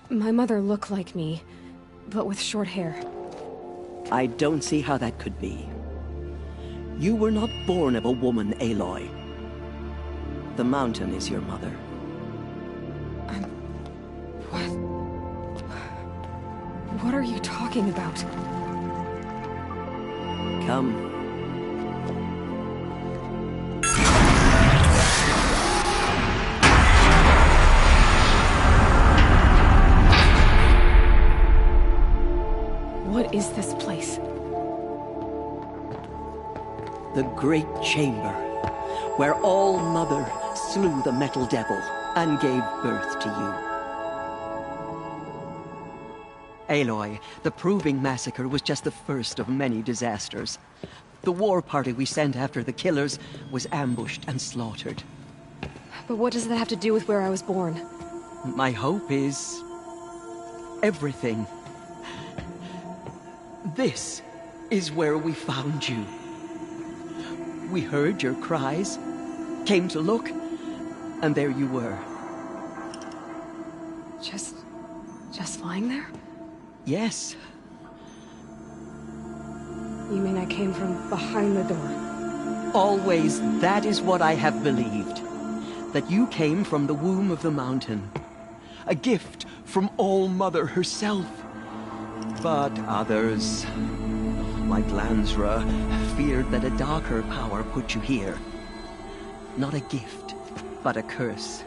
My mother looked like me, but with short hair. I don't see how that could be. You were not born of a woman, Aloy. The mountain is your mother. What? What are you talking about? Come. What is this place? The Great Chamber, where All-Mother slew the Metal Devil and gave birth to you. Aloy, the Proving Massacre was just the first of many disasters. The war party we sent after the killers was ambushed and slaughtered. But what does that have to do with where I was born? My hope is... everything. This is where we found you. We heard your cries, came to look, and there you were. Just lying there? Yes. You mean I came from behind the door? Always, that is what I have believed. That you came from the womb of the mountain. A gift from All-Mother herself. But others, like Lansra, feared that a darker power put you here. Not a gift, but a curse.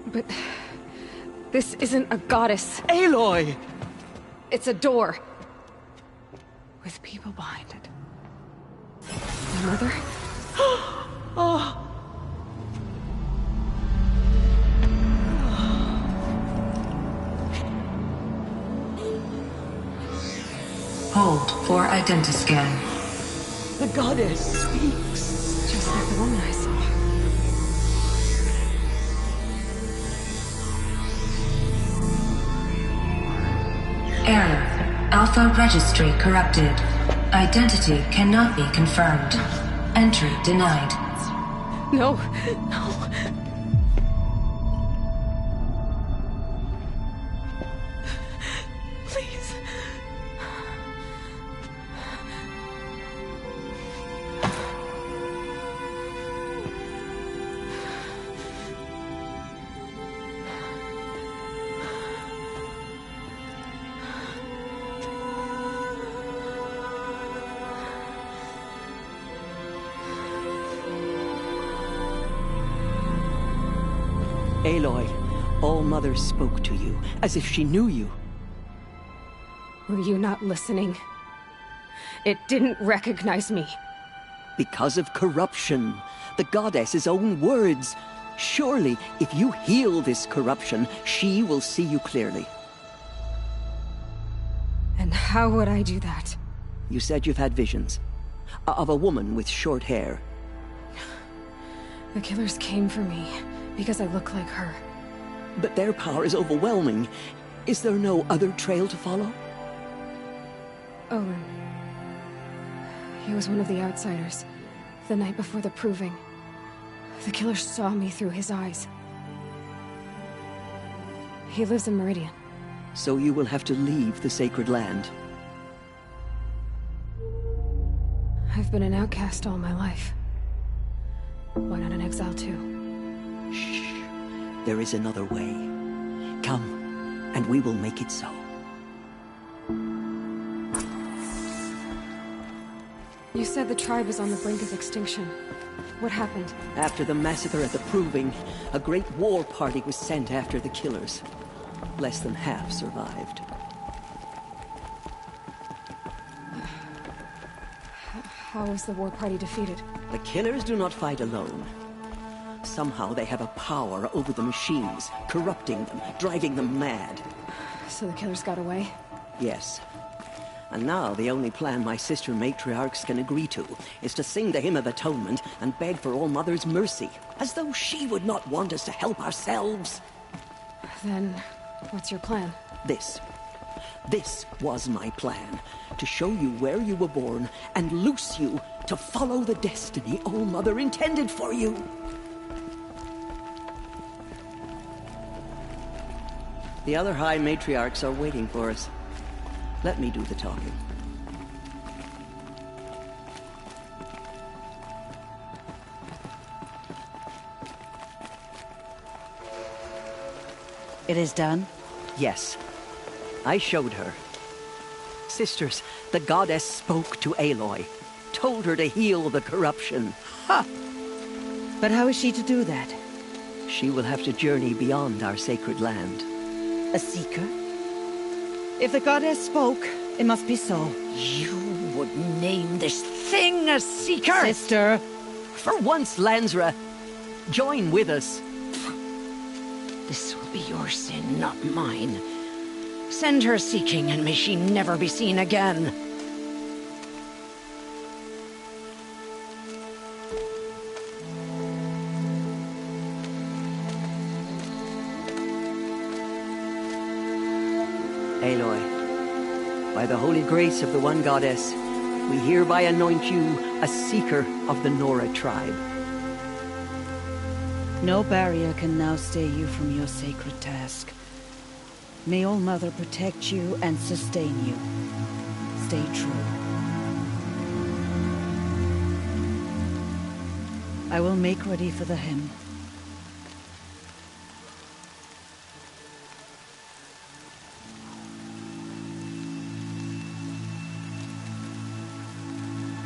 But... this isn't a goddess. Aloy! It's a door. With people behind it. My mother? Oh! Hold for identiscan. The goddess speaks. Just like the woman I saw. Error. Alpha registry corrupted. Identity cannot be confirmed. Entry denied. No, no. Please. Aloy, All-Mother spoke to you, as if she knew you. Were you not listening? It didn't recognize me. Because of corruption. The goddess's own words. Surely, if you heal this corruption, she will see you clearly. And how would I do that? You said you've had visions. Of a woman with short hair. The killers came for me, because I look like her. But their power is overwhelming. Is there no other trail to follow? Owen. He was one of the outsiders. The night before the Proving. The killers saw me through his eyes. He lives in Meridian. So you will have to leave the sacred land. I've been an outcast all my life. Why not an exile too? Shh. There is another way. Come, and we will make it so. You said the tribe was on the brink of extinction. What happened? After the massacre at the Proving, a great war party was sent after the killers. Less than half survived. How was the war party defeated? The killers do not fight alone. Somehow they have a power over the machines, corrupting them, driving them mad. So the killers got away? Yes. And now the only plan my sister matriarchs can agree to is to sing the Hymn of Atonement and beg for All-Mother's mercy, as though she would not want us to help ourselves. Then, what's your plan? This was my plan. To show you where you were born and loose you to follow the destiny All-Mother intended for you. The other High Matriarchs are waiting for us. Let me do the talking. It is done? Yes. I showed her. Sisters, the goddess spoke to Aloy. Told her to heal the corruption. Ha! But how is she to do that? She will have to journey beyond our sacred land. A seeker? If the goddess spoke, it must be so. You would name this thing a seeker? Sister! For once, Lansra, join with us. This will be your sin, not mine. Send her seeking, and may she never be seen again. Aloy, by the holy grace of the One Goddess, we hereby anoint you a seeker of the Nora tribe. No barrier can now stay you from your sacred task. May All Mother protect you and sustain you. Stay true. I will make ready for the hymn.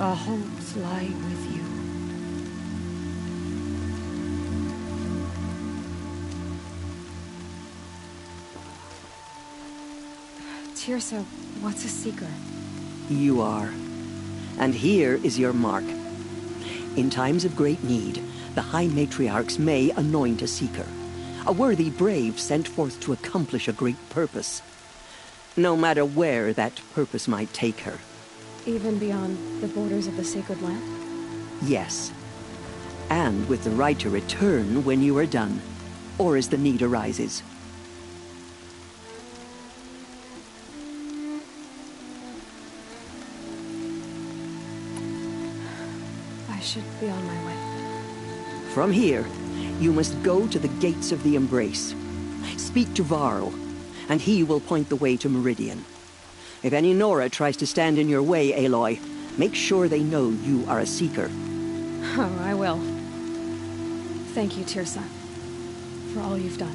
Our hopes lie with you. Teersa, what's a seeker? You are. And here is your mark. In times of great need, the High Matriarchs may anoint a seeker. A worthy brave sent forth to accomplish a great purpose. No matter where that purpose might take her. Even beyond the borders of the sacred land? Yes. And with the right to return when you are done, or as the need arises. I should be on my way. From here, you must go to the gates of the Embrace. Speak to Varl, and he will point the way to Meridian. If any Nora tries to stand in your way, Aloy, make sure they know you are a seeker. Oh, I will. Thank you, Teersa, for all you've done.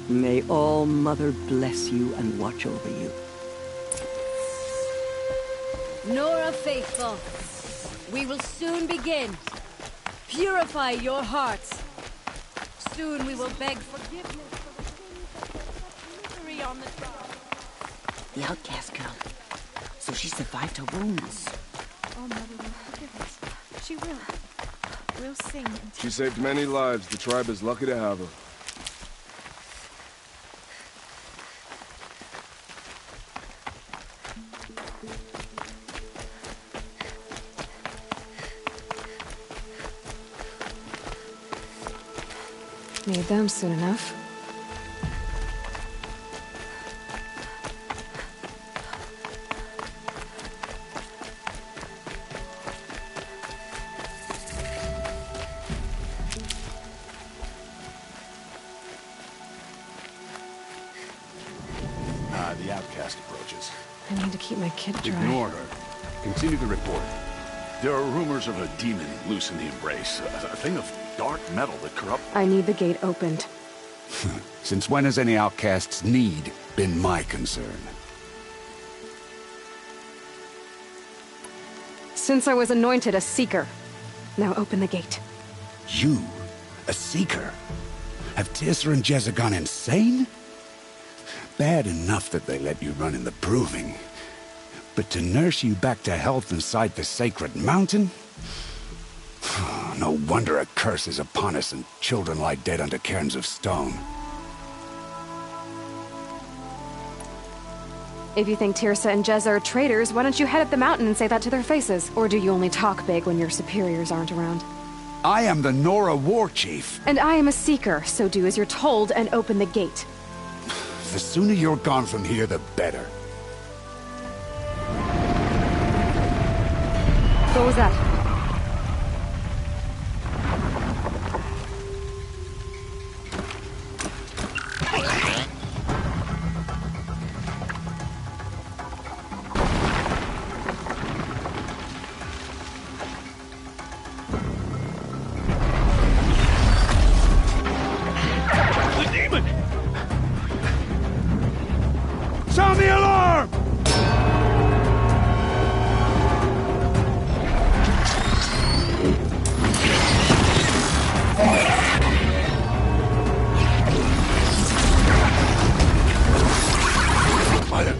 May All Mother bless you and watch over you. Nora faithful, we will soon begin. Purify your hearts. Soon we will beg forgiveness for the sins that brought misery on the tribe. The outcast girl. So she survived her wounds. Oh, Mother will forgive us. She will. We'll sing and She saved many lives. The tribe is lucky to have her. need them soon enough. The outcast approaches. I need to keep my kid dry. Ignore her. Continue the report. There are rumors of a demon loose in the Embrace. A thing of dark metal that corrupts... I need the gate opened. Since when has any outcast's need been my concern? Since I was anointed a Seeker. Now open the gate. You? A Seeker? Have Teersa and Jezza gone insane? Bad enough that they let you run in the Proving. But to nurse you back to health inside the Sacred Mountain? No wonder a curse is upon us and children lie dead under cairns of stone. If you think Teersa and Jezza are traitors, why don't you head up the mountain and say that to their faces? Or do you only talk big when your superiors aren't around? I am the Nora War Chief. And I am a Seeker, so do as you're told and open the gate. The sooner you're gone from here, the better. What was that?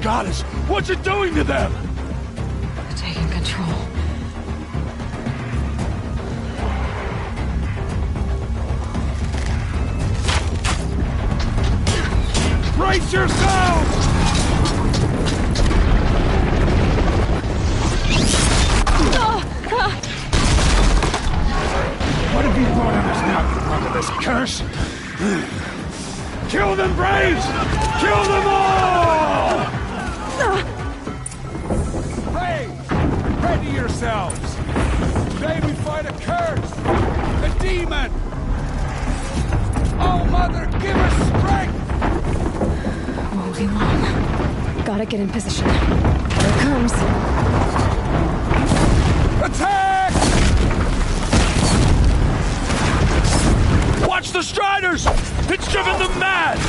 Goddess, what's it doing to them? Taking control. Brace yourselves! What have you brought on us now, you motherless curse? Kill them, Braves! Kill them all! Braves, ready yourselves! Today we fight a curse! A demon! Oh, Mother, give us strength! Won't be long. Gotta get in position. Here it comes. Attack! Watch the Striders! It's driven them mad!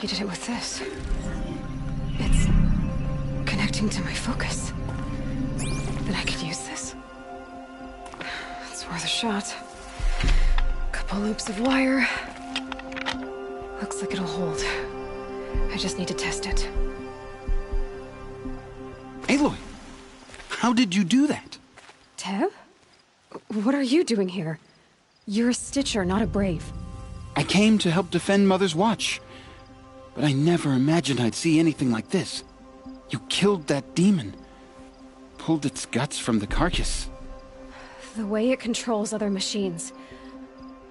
You did it with this. It's connecting to my focus. Then I could use this. It's worth a shot. Couple loops of wire. Looks like it'll hold. I just need to test it. Aloy, how did you do that? Teb? What are you doing here? You're a Stitcher, not a Brave. I came to help defend Mother's Watch, but I never imagined I'd see anything like this. You killed that demon, pulled its guts from the carcass. The way it controls other machines.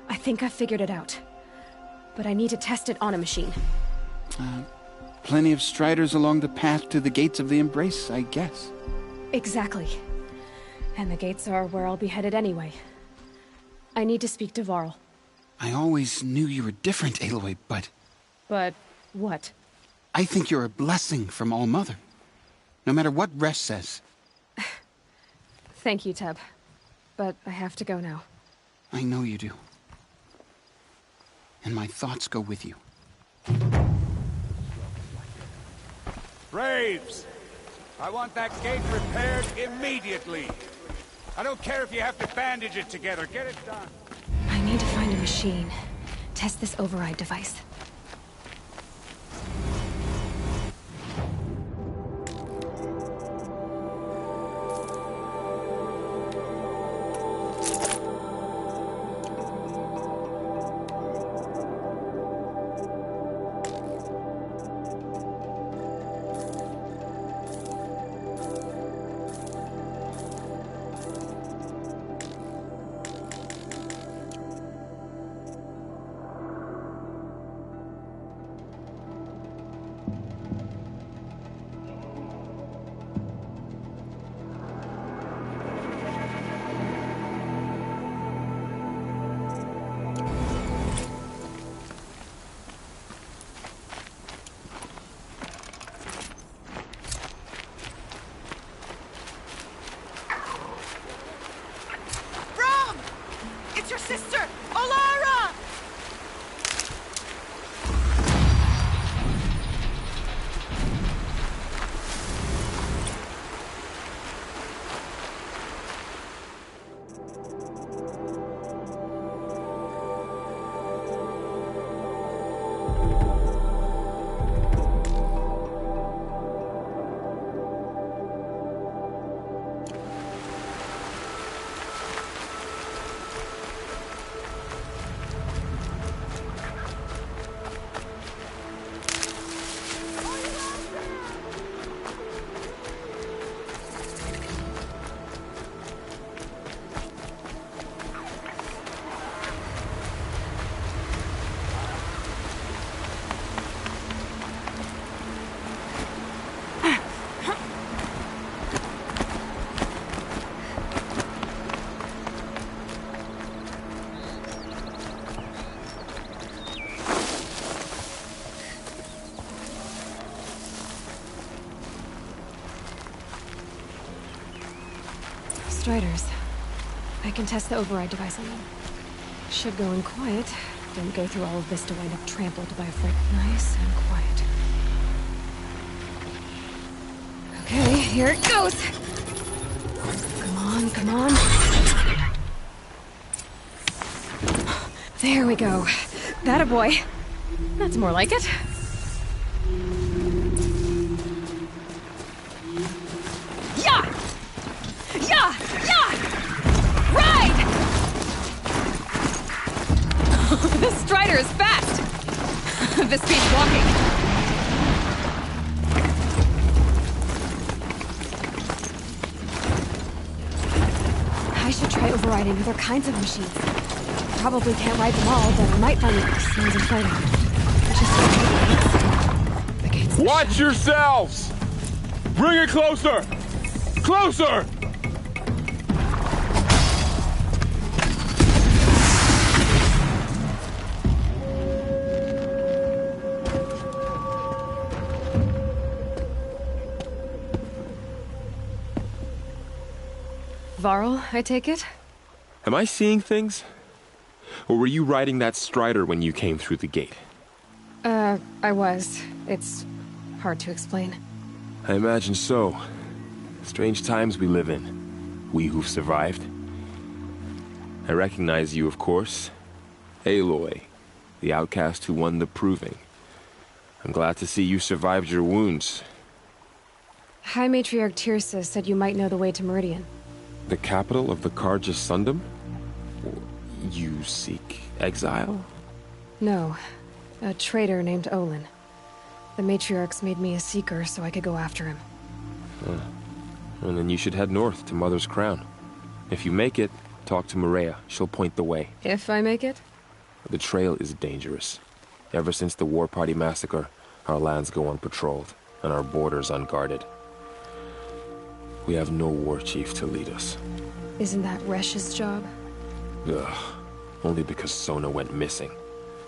I think I figured it out. But I need to test it on a machine. Plenty of Striders along the path to the gates of the Embrace, I guess. Exactly. And the gates are where I'll be headed anyway. I need to speak to Varl. I always knew you were different, Aloy, but... But what? I think you're a blessing from All-Mother. No matter what Resh says. Thank you, Teb. But I have to go now. I know you do. And my thoughts go with you. Braves! I want that gate repaired immediately. I don't care if you have to bandage it together. Get it done. I need to find a machine. Test this override device. Striders. I can test the override device on them. Should go in quiet. Didn't go through all of this to wind up trampled by a friend. Nice and quiet. Okay, here it goes! Come on, come on. There we go. That a boy. That's more like it. Yeah! Yeah! Yeah! Ride! This Strider is fast! This speed's walking. I should try overriding other kinds of machines. Probably can't ride them all, but I might find sounds of fighting. Just the gates. Watch yourselves! Bring it closer! Closer! Varl, I take it? Am I seeing things? Or were you riding that Strider when you came through the gate? I was. It's hard to explain. I imagine so. Strange times we live in. We who've survived. I recognize you, of course. Aloy, the outcast who won the Proving. I'm glad to see you survived your wounds. High Matriarch Tirsa said you might know the way to Meridian. The capital of the Carja Sundom? You seek exile? No. A traitor named Olin. The Matriarchs made me a seeker so I could go after him. And then you should head north to Mother's Crown. If you make it, talk to Maria. She'll point the way. If I make it? The trail is dangerous. Ever since the War Party massacre, our lands go unpatrolled, and our borders unguarded. We have no war chief to lead us. Isn't that Resh's job? Ugh. Only because Sona went missing.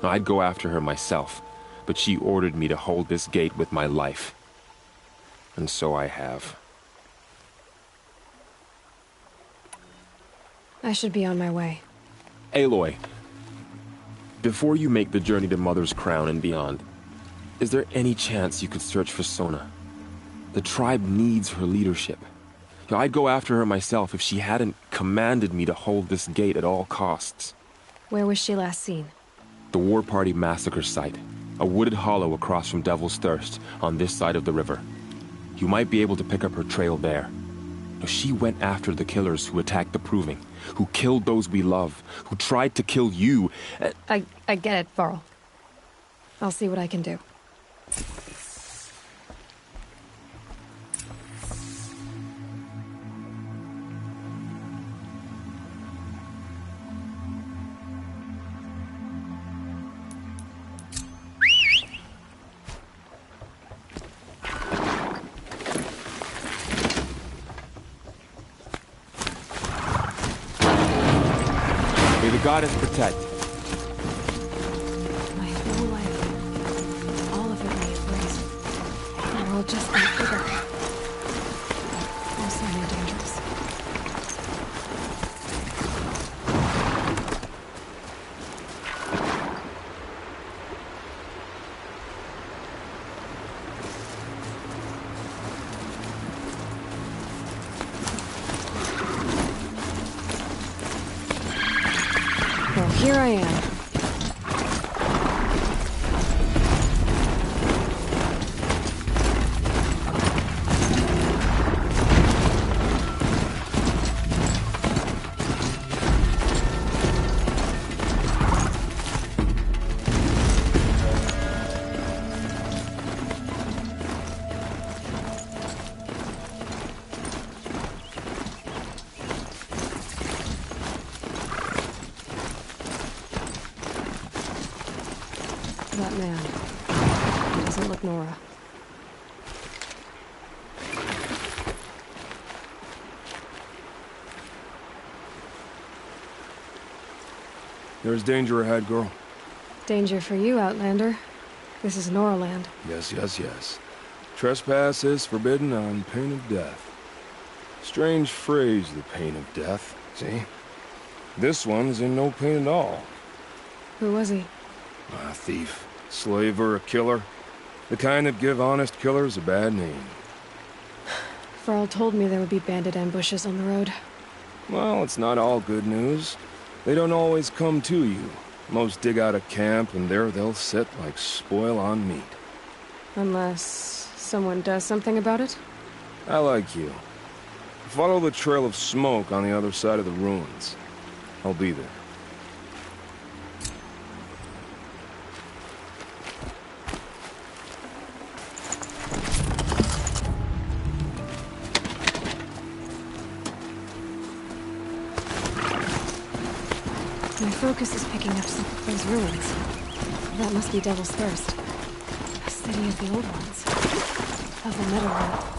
I'd go after her myself, but she ordered me to hold this gate with my life. And so I have. I should be on my way. Aloy, before you make the journey to Mother's Crown and beyond, is there any chance you could search for Sona? The tribe needs her leadership. I'd go after her myself if she hadn't commanded me to hold this gate at all costs. Where was she last seen? The War Party massacre site. A wooded hollow across from Devil's Thirst, on this side of the river. You might be able to pick up her trail there. She went after the killers who attacked the Proving, who killed those we love, who tried to kill you. I get it, Varl. I'll see what I can do. May the goddess protect. My whole life, all of it may have raised. The world just got bigger. No sign of dangerous. Well, here I am. That man. He doesn't look Nora. There's danger ahead, girl. Danger for you, Outlander. This is Nora land. Yes, yes, yes. Trespass is forbidden on pain of death. Strange phrase, the pain of death. See? This one's in no pain at all. Who was he? A thief, slaver, a killer. The kind that give honest killers a bad name. Varl told me there would be bandit ambushes on the road. Well, it's not all good news. They don't always come to you. Most dig out a camp, and there they'll sit like spoil on meat. Unless someone does something about it? I like you. Follow the trail of smoke on the other side of the ruins. I'll be there. My focus is picking up some of those ruins. That must be Devil's Thirst. A city of the old ones. Of the Meadowland.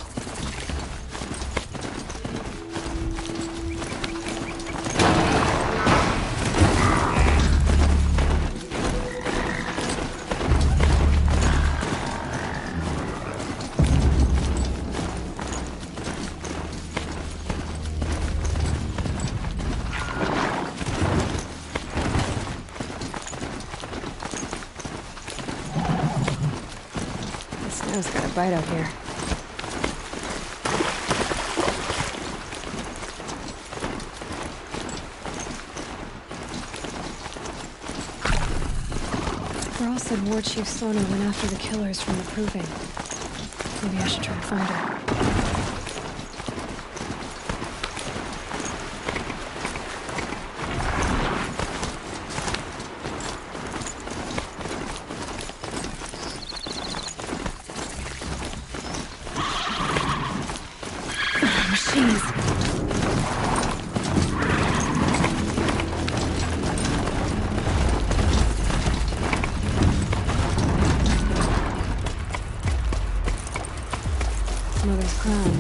Snow's got a bite out here. Varl said War Chief Sona went after the killers from the Proving. Maybe I should try to find her. Mother's Crown.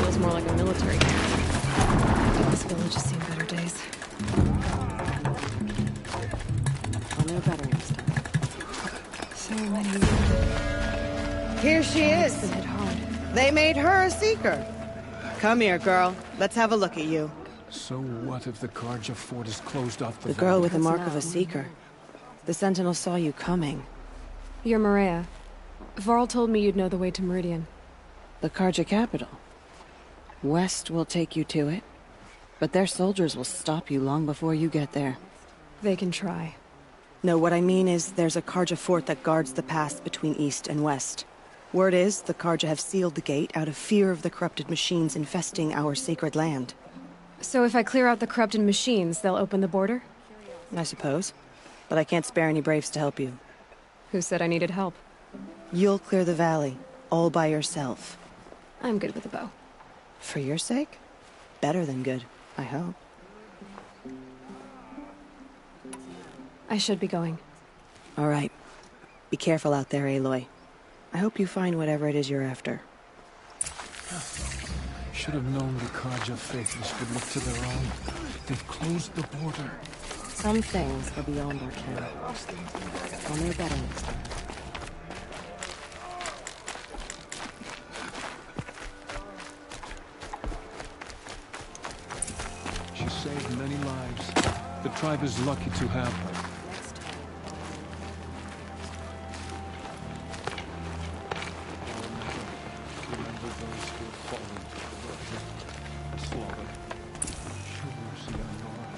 Feels more like a military camp. This village has seen better days. I'll know better next time. So many. Here she is. Been hit hard. They made her a seeker. Come here, girl. Let's have a look at you. So what if the Karja fort is closed off The girl with the mark of a seeker. The Sentinel saw you coming. You're Maria. Varl told me you'd know the way to Meridian. The Karja capital. West will take you to it, but their soldiers will stop you long before you get there. They can try. No, what I mean is there's a Karja fort that guards the pass between East and West. Word is, the Karja have sealed the gate out of fear of the corrupted machines infesting our sacred land. So if I clear out the corrupted machines, they'll open the border? I suppose. But I can't spare any braves to help you. Who said I needed help? You'll clear the valley, all by yourself. I'm good with a bow. For your sake? Better than good, I hope. I should be going. All right. Be careful out there, Aloy. I hope you find whatever it is you're after. Should have known the Karja faithless would look to their own. They've closed the border. Some things are beyond our ken. I'll know better next time. She saved many lives. The tribe is lucky to have her. Remember those who have fallen to the world and slaughtered. Show mercy on Nora.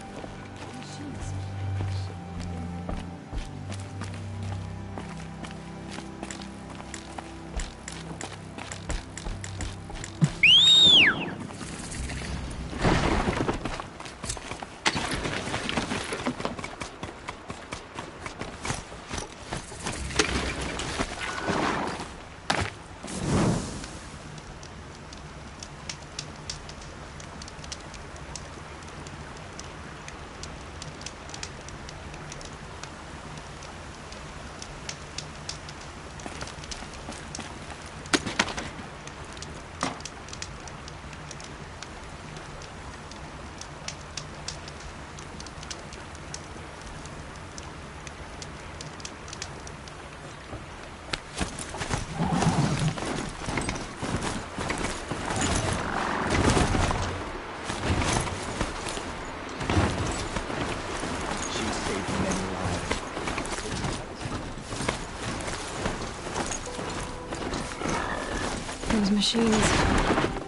Those machines.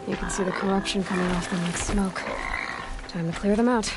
You can see the corruption coming off them like smoke. Time to clear them out.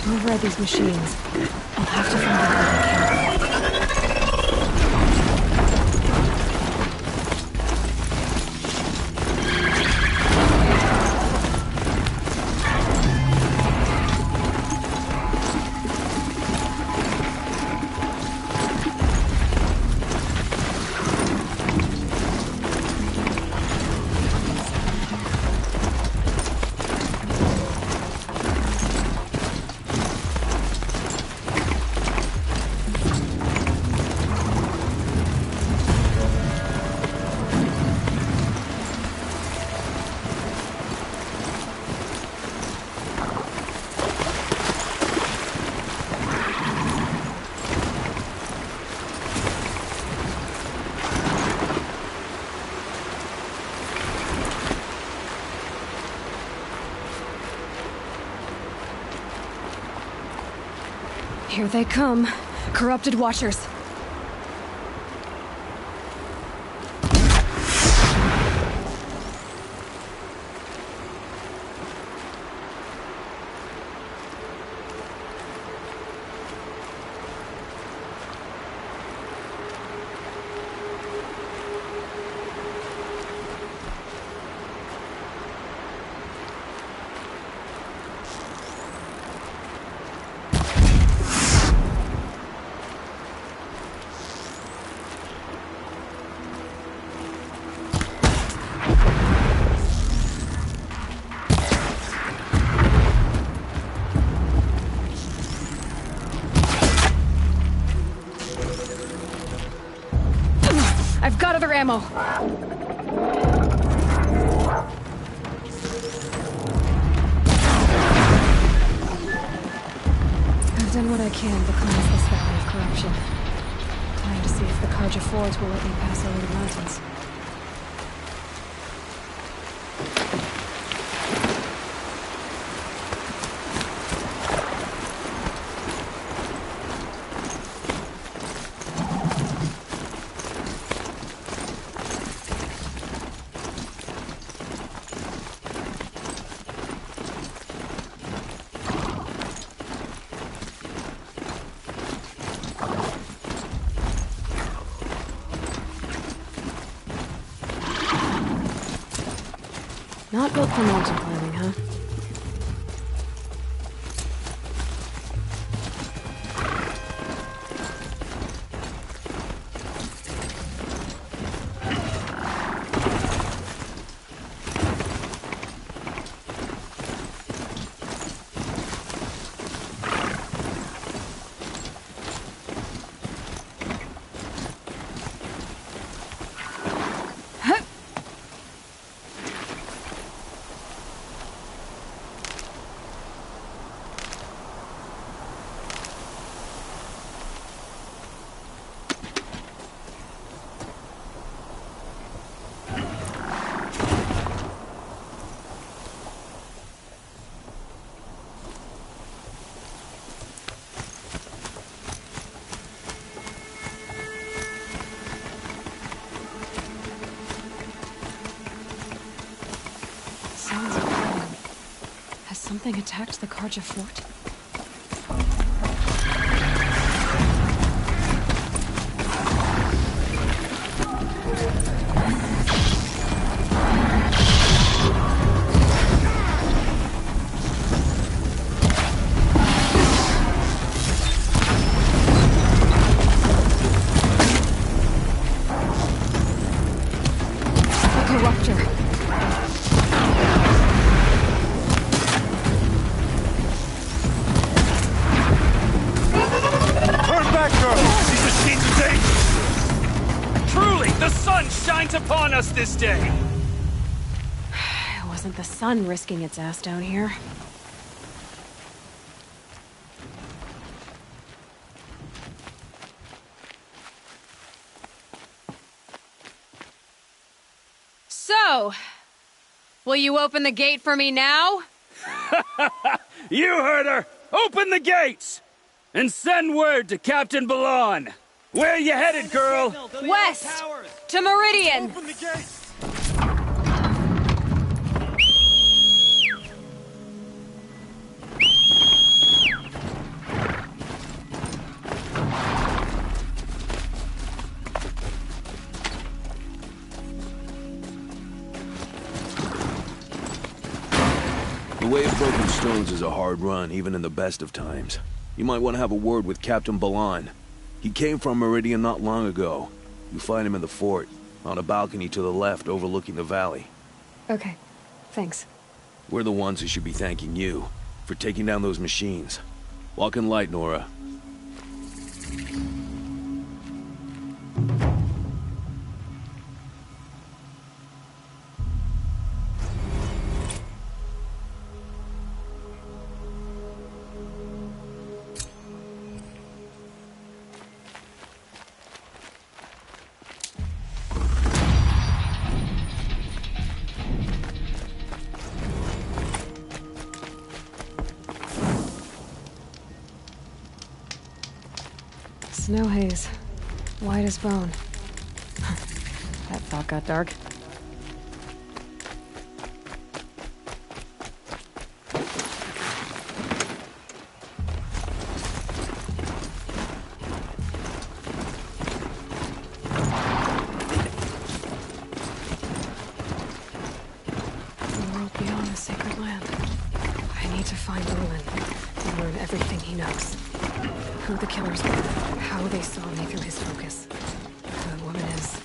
To override these machines, I'll have to find out where they came from. Here they come. Corrupted Watchers. I've got other ammo. I've done what I can to cleanse this valley of corruption. Time to see if the Carja Forts will let me pass over the mountains. Not built for mountain climbing, huh? Sounds of fighting. Has something attacked the Karja fort? The Corruptor. Shines upon us this day! It wasn't the sun risking its ass down here. So, will you open the gate for me now? You heard her! Open the gates! And send word to Captain Balan! Where you headed, girl? West! To Meridian! Open the gates! The way of broken stones is a hard run, even in the best of times. You might want to have a word with Captain Balan. He came from Meridian not long ago. You find him in the fort, on a balcony to the left overlooking the valley. Okay, thanks. We're the ones who should be thanking you for taking down those machines. Walk in light, Nora. Snow haze. White as bone. That thought got dark. The world beyond the sacred land. I need to find Olin and learn everything he knows. Who the killers were, how they saw me through his focus, who the woman is.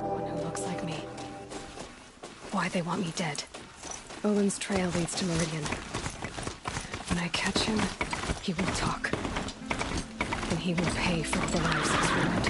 One who looks like me. Why they want me dead. Olin's trail leads to Meridian. When I catch him, he will talk. And he will pay for all the lives he's ruined.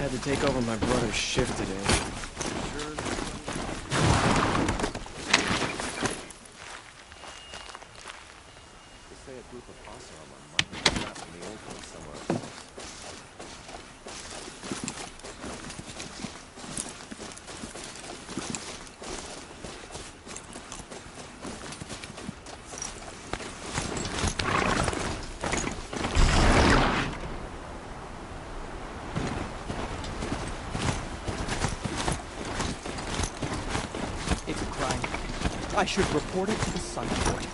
had to take over my brother's shift today. I should report it to the Sun Court.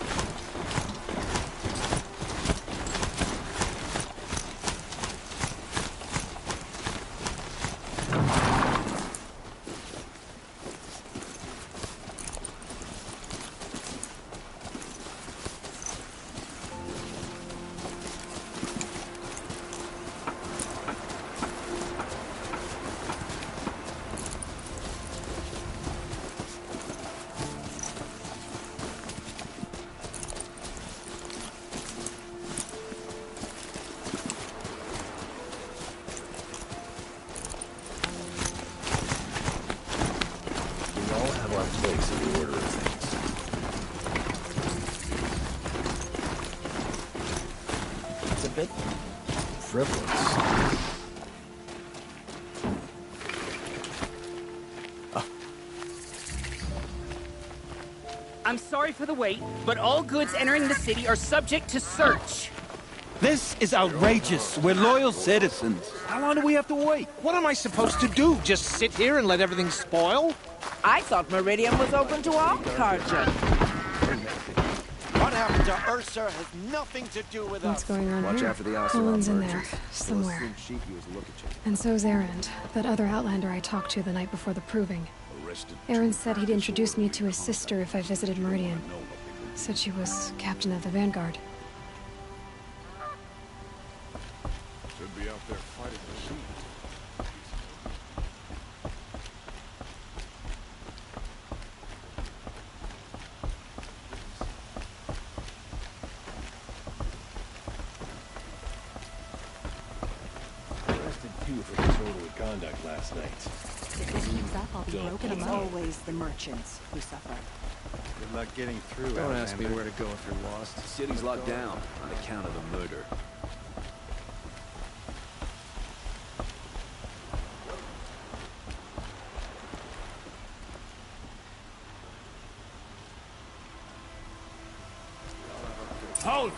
I'm sorry for the wait, but all goods entering the city are subject to search. This is outrageous. We're loyal citizens. How long do we have to wait? What am I supposed to do? Just sit here and let everything spoil? I thought Meridian was open to all Carja. What happened to Ursa has nothing to do with What's us. going on Watch here? out for the Colin's in merchants. there, somewhere. We'll assume she used to look at you. And so's Erend, that other Outlander I talked to the night before the proving. Erend said he'd introduce me to his sister if I visited Meridian. Said she was captain of the Vanguard. Should be out there fighting machines. Arrested 2 for disorderly conduct last night. If this keeps up, I'll be broken. It's always the merchants who suffer. Good luck getting through. Don't ask me where to go if you're lost. The city's locked down on account of the murder. Halt!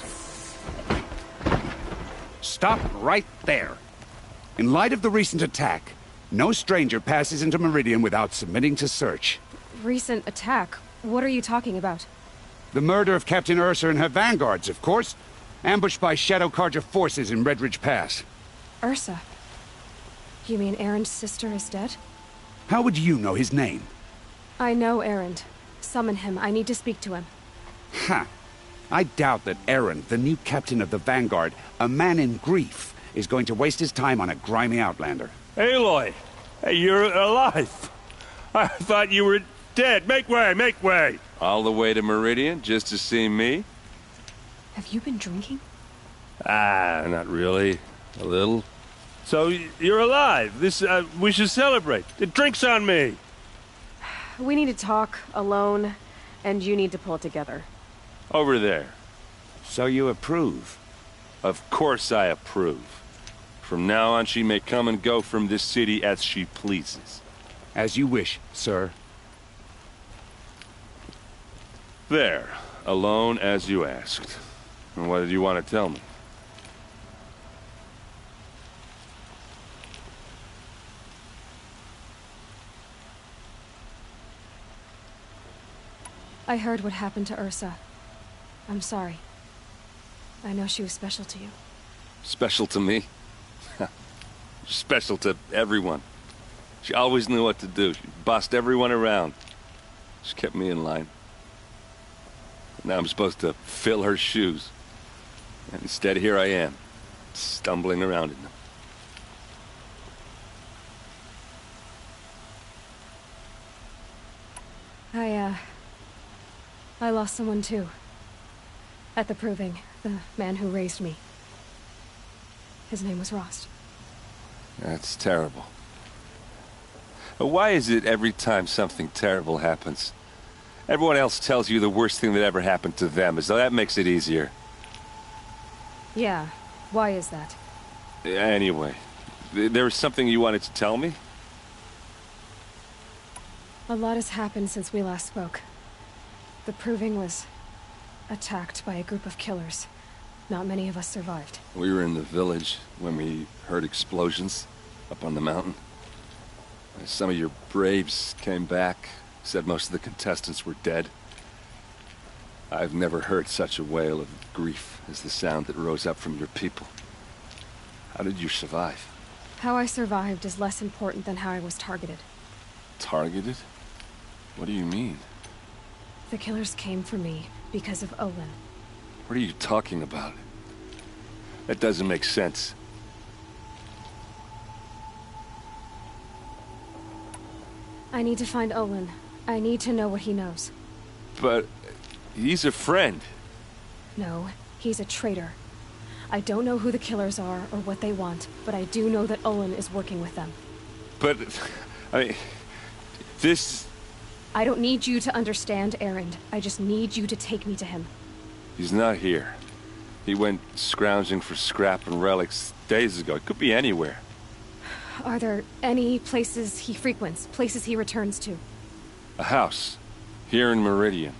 Stop right there. In light of the recent attack, no stranger passes into Meridian without submitting to search. Recent attack? What are you talking about? The murder of Captain Ursa and her vanguards, of course. Ambushed by Shadow Carja forces in Redridge Pass. Ursa? You mean Erend's sister is dead? How would you know his name? I know Erend. Summon him. I need to speak to him. Ha! I doubt that Erend, the new captain of the Vanguard, a man in grief, is going to waste his time on a grimy outlander. Aloy! Hey, you're alive! I thought you were dead. Make way, make way! All the way to Meridian just to see me? Have you been drinking? Ah, not really. A little. So, you're alive. We should celebrate. The drink's on me. We need to talk, alone, and you need to pull it together. Over there. So you approve? Of course I approve. From now on, she may come and go from this city as she pleases. As you wish, sir. There. Alone as you asked. And what did you want to tell me? I heard what happened to Ursa. I'm sorry. I know she was special to you. Special to me? Special to everyone. She always knew what to do. She bossed everyone around. She kept me in line. Now I'm supposed to fill her shoes. And instead, here I am, stumbling around in them. I lost someone too. At the Proving, the man who raised me. His name was Rost. That's terrible. Why is it every time something terrible happens, everyone else tells you the worst thing that ever happened to them, as though that makes it easier? Yeah, why is that? Anyway, there was something you wanted to tell me? A lot has happened since we last spoke. The Proving was attacked by a group of killers. Not many of us survived. We were in the village when we heard explosions up on the mountain. Some of your braves came back, said most of the contestants were dead. I've never heard such a wail of grief as the sound that rose up from your people. How did you survive? How I survived is less important than how I was targeted. Targeted? What do you mean? The killers came for me because of Olin. What are you talking about? That doesn't make sense. I need to find Olin. I need to know what he knows. But he's a friend. No, he's a traitor. I don't know who the killers are or what they want, but I do know that Olin is working with them. But, this... I don't need you to understand, Erend. I just need you to take me to him. He's not here. He went scrounging for scrap and relics days ago. It could be anywhere. Are there any places he frequents, places he returns to? A house. Here in Meridian.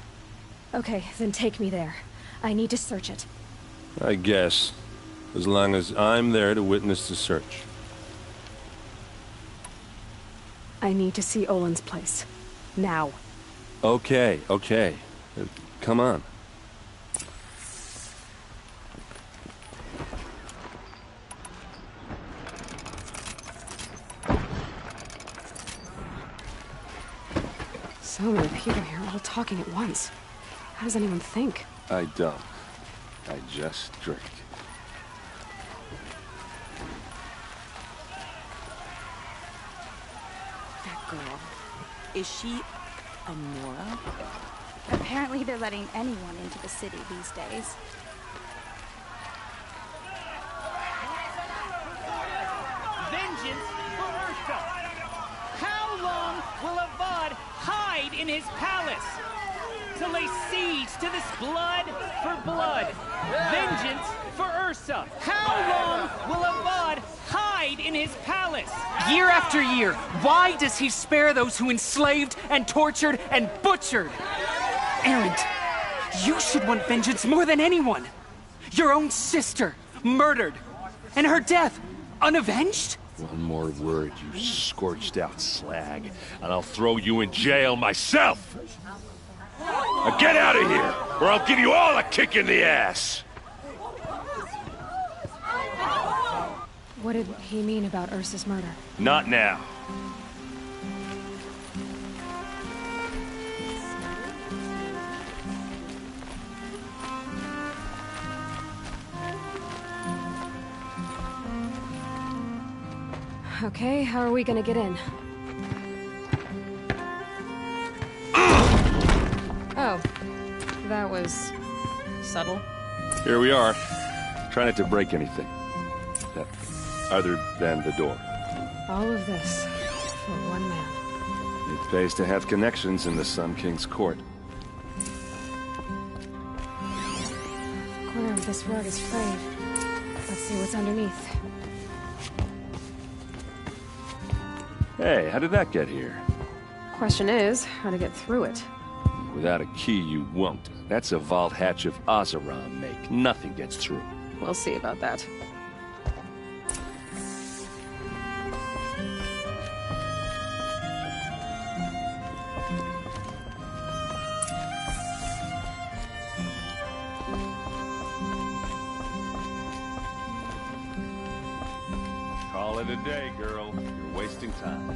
Okay, then take me there. I need to search it. I guess. As long as I'm there to witness the search. I need to see Olin's place. Now. Okay. Come on. So many people here, all talking at once. How does anyone think? I don't. I just drink. That girl. Is she a Nora? Apparently they're letting anyone into the city these days. Vengeance for Ursa! How long will Avad hide in his palace? To lay siege to this blood for blood. Vengeance for Ursa. How long will Avad hide in his palace? Year after year, why does he spare those who enslaved and tortured and butchered? Erend, you should want vengeance more than anyone. Your own sister, murdered, and her death, unavenged? One more word, you scorched out slag, and I'll throw you in jail myself! Now get out of here, or I'll give you all a kick in the ass! What did he mean about Ursa's murder? Not now. Okay, how are we gonna get in? Oh, that was subtle. Here we are. Try not to break anything. Other than the door. All of this for one man. It pays to have connections in the Sun King's court. The corner of this rug is frayed. Let's see what's underneath. Hey, how did that get here? Question is, how to get through it. Without a key, you won't. That's a vault hatch of Oseram make. Nothing gets through. We'll see about that. Call it a day, girl. You're wasting time.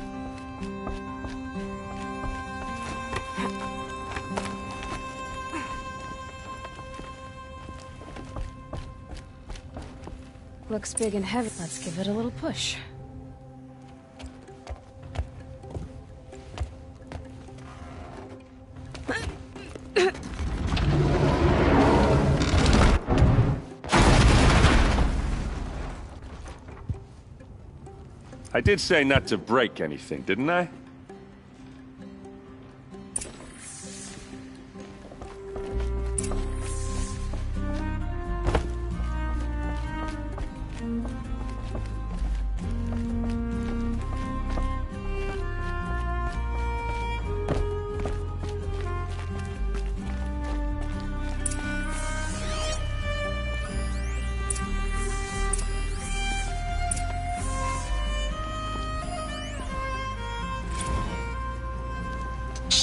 Looks big and heavy. Let's give it a little push. I did say not to break anything, didn't I?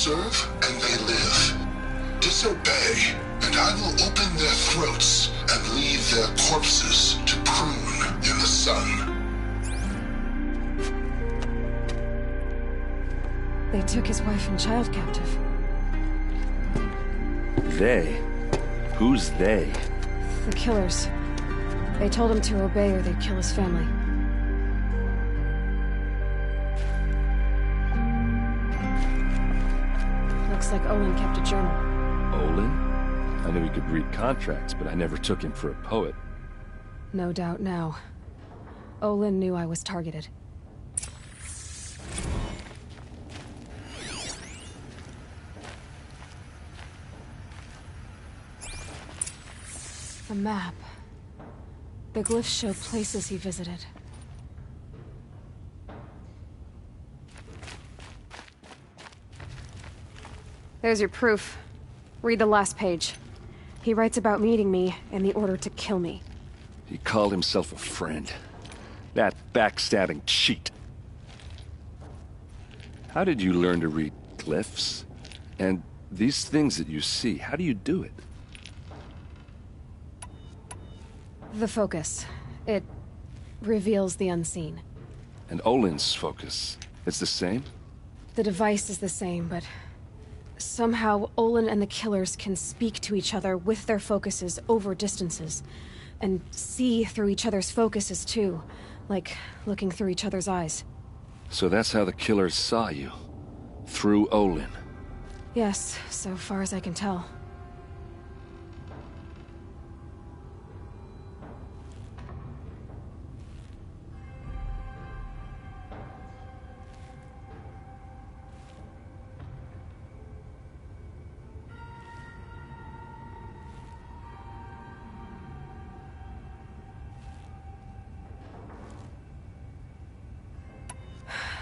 serve and they live. Disobey, and I will open their throats and leave their corpses to prune in the sun. They took his wife and child captive. They? Who's they? The killers. They told him to obey or they'd kill his family. Looks like Olin kept a journal. Olin? I knew he could read contracts, but I never took him for a poet. No doubt now. Olin knew I was targeted. A map. The glyphs show places he visited. There's your proof. Read the last page. He writes about meeting me and the order to kill me. He called himself a friend. That backstabbing cheat. How did you learn to read glyphs? And these things that you see, how do you do it? The focus. It reveals the unseen. And Olin's focus, it's the same? The device is the same, but somehow Olin and the killers can speak to each other with their focuses over distances, and see through each other's focuses too, like looking through each other's eyes. So that's how the killers saw you? Through Olin? Yes, so far as I can tell.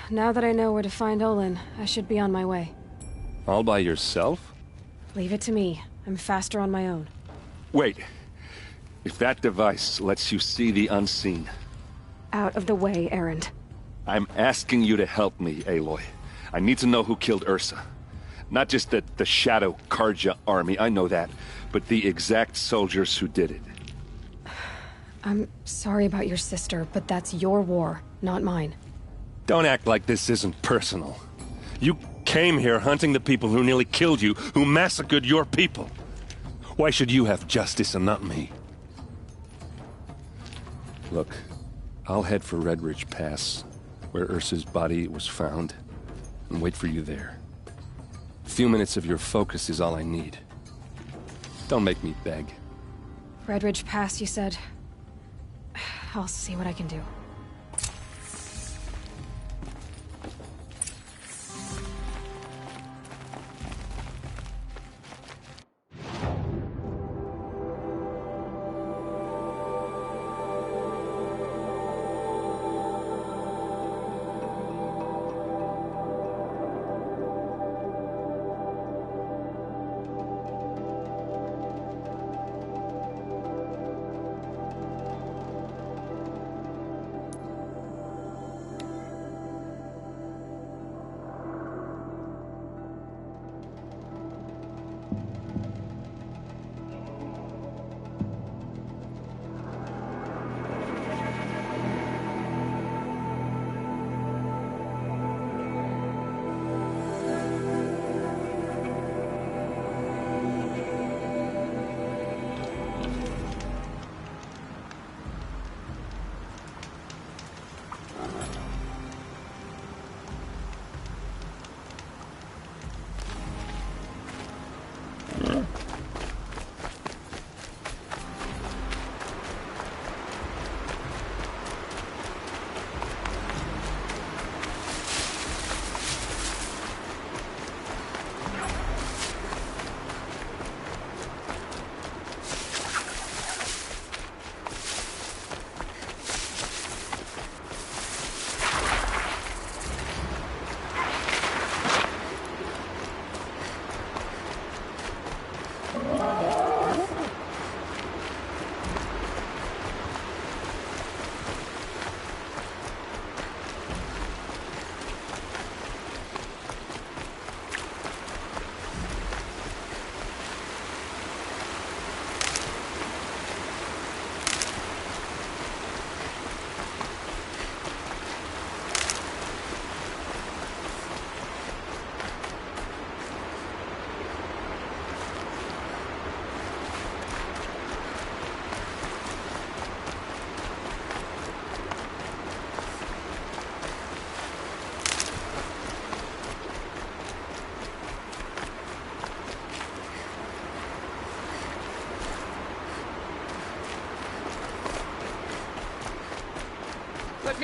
Now that I know where to find Olin, I should be on my way. All by yourself? Leave it to me. I'm faster on my own. Wait. If that device lets you see the unseen... Out of the way, Erend. I'm asking you to help me, Aloy. I need to know who killed Ursa. Not just the Shadow Carja army, I know that, but the exact soldiers who did it. I'm sorry about your sister, but that's your war, not mine. Don't act like this isn't personal. You came here hunting the people who nearly killed you, who massacred your people. Why should you have justice and not me? Look, I'll head for Red Ridge Pass, where Ursa's body was found, and wait for you there. A few minutes of your focus is all I need. Don't make me beg. Red Ridge Pass, you said? I'll see what I can do.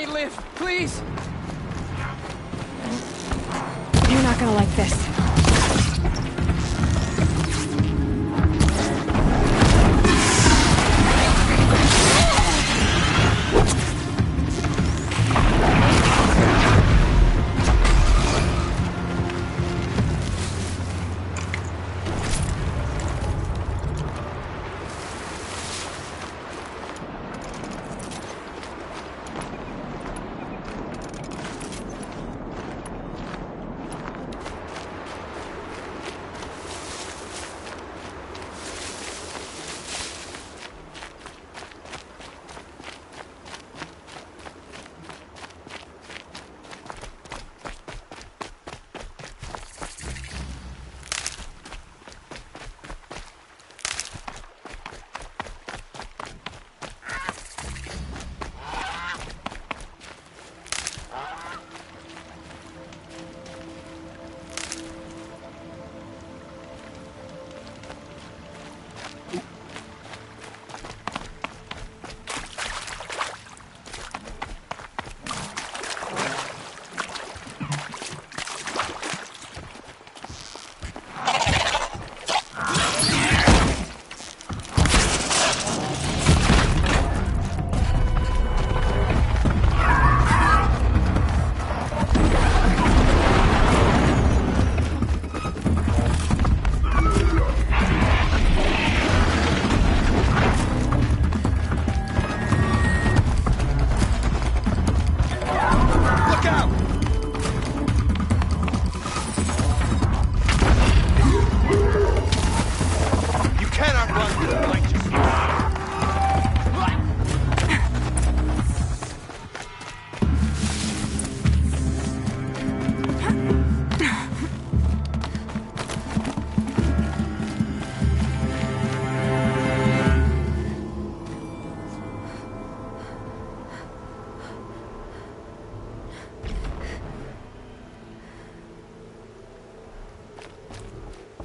me live, please! You're not gonna like this.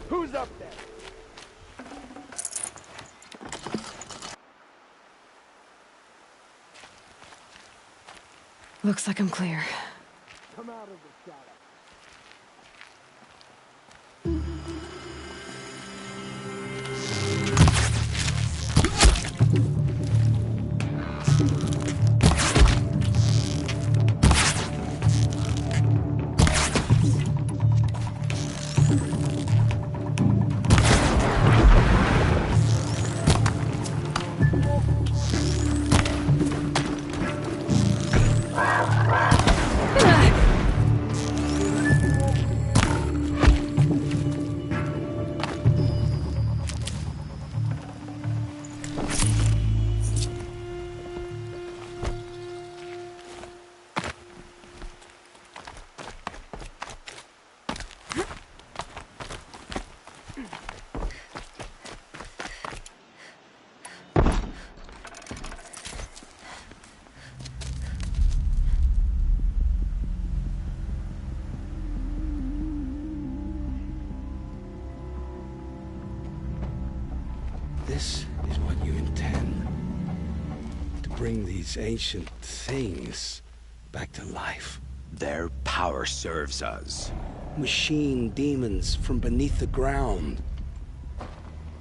Who's up there? Looks like I'm clear. Come out of the shadow. This is what you intend. To bring these ancient things back to life. Their power serves us. Machine demons from beneath the ground.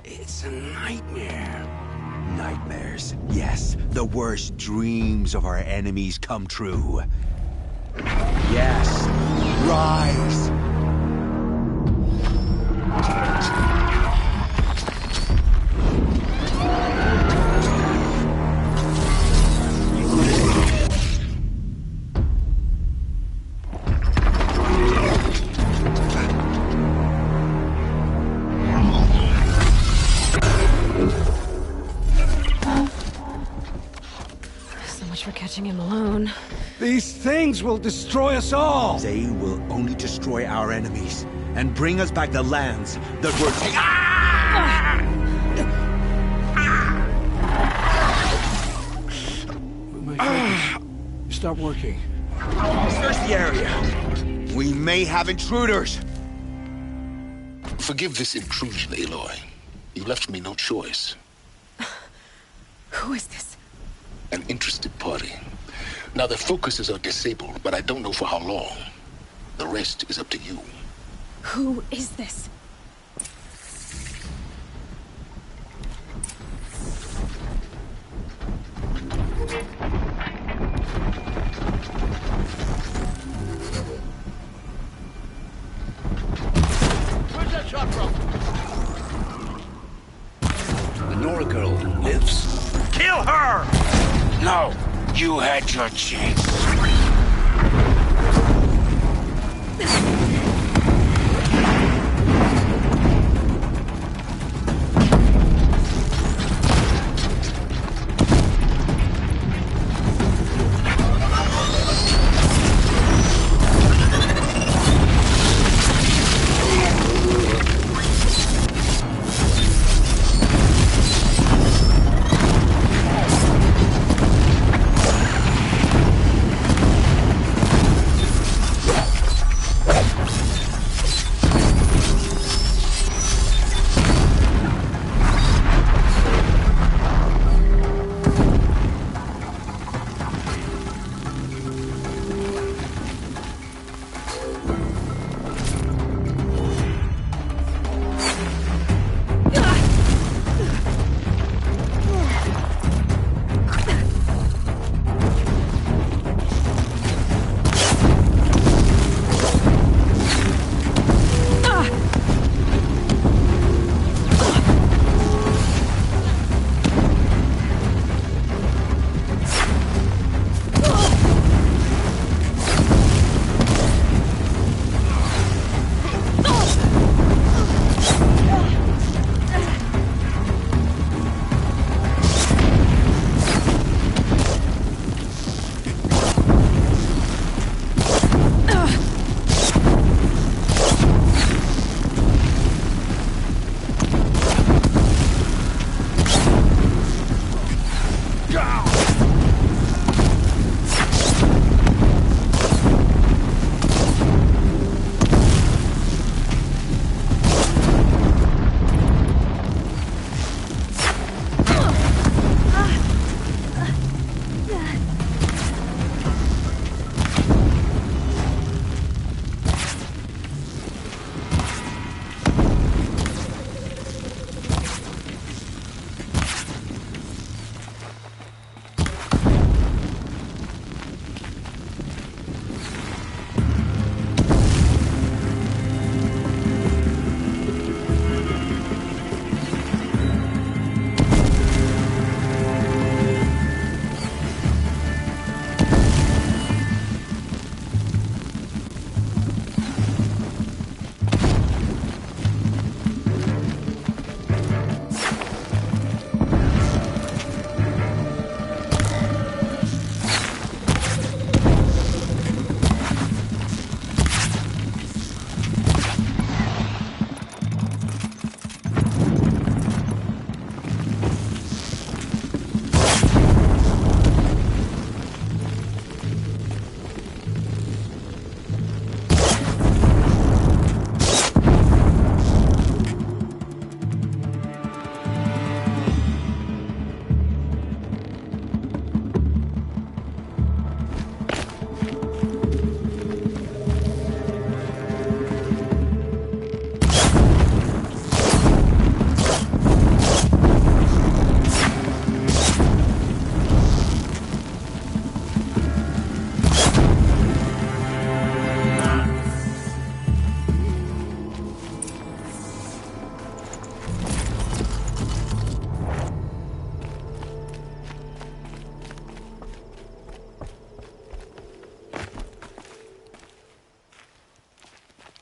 It's a nightmare. Nightmares. Yes, the worst dreams of our enemies come true. Yes, rise! For catching him alone. These things will destroy us all! They will only destroy our enemies and bring us back the lands that were My focus. Stop working. Search the area. We may have intruders. Forgive this intrusion, Aloy. You left me no choice. Who is this? An interested party. Now, the focuses are disabled, but I don't know for how long. The rest is up to you. Who is this? Where's that shot from? The Nora girl lives. Kill her! No, you had your chance.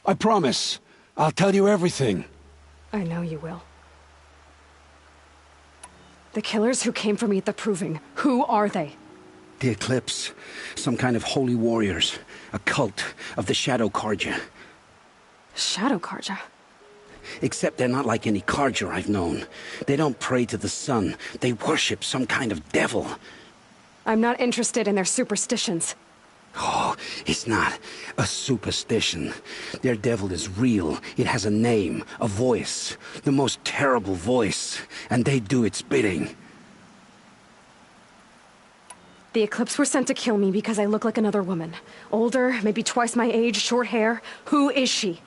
I promise. I'll tell you everything. I know you will. The killers who came for me at the Proving, who are they? The Eclipse. Some kind of holy warriors. A cult of the Shadow Carja. Shadow Carja? Except they're not like any Carja I've known. They don't pray to the sun. They worship some kind of devil. I'm not interested in their superstitions. Oh, it's not a superstition. Their devil is real. It has a name, a voice, the most terrible voice, and they do its bidding. The Eclipse were sent to kill me because I look like another woman. Older, maybe twice my age, short hair. Who is she?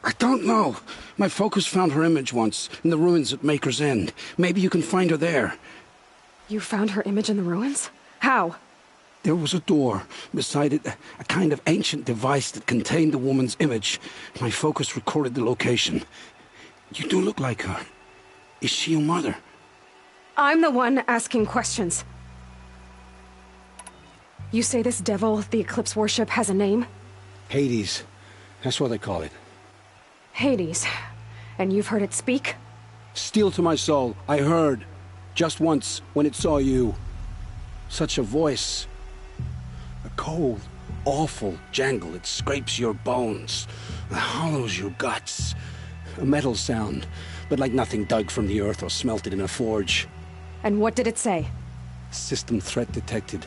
I don't know. My focus found her image once, in the ruins at Maker's End. Maybe you can find her there. You found her image in the ruins? How? There was a door. Beside it, a kind of ancient device that contained the woman's image. My focus recorded the location. You do look like her. Is she your mother? I'm the one asking questions. You say this devil the Eclipse worship has a name? Hades. That's what they call it. Hades. And you've heard it speak? Steel to my soul, I heard. Just once, when it saw you. Such a voice. A cold, awful jangle. It scrapes your bones. It hollows your guts. A metal sound, but like nothing dug from the earth or smelted in a forge. And what did it say? System threat detected.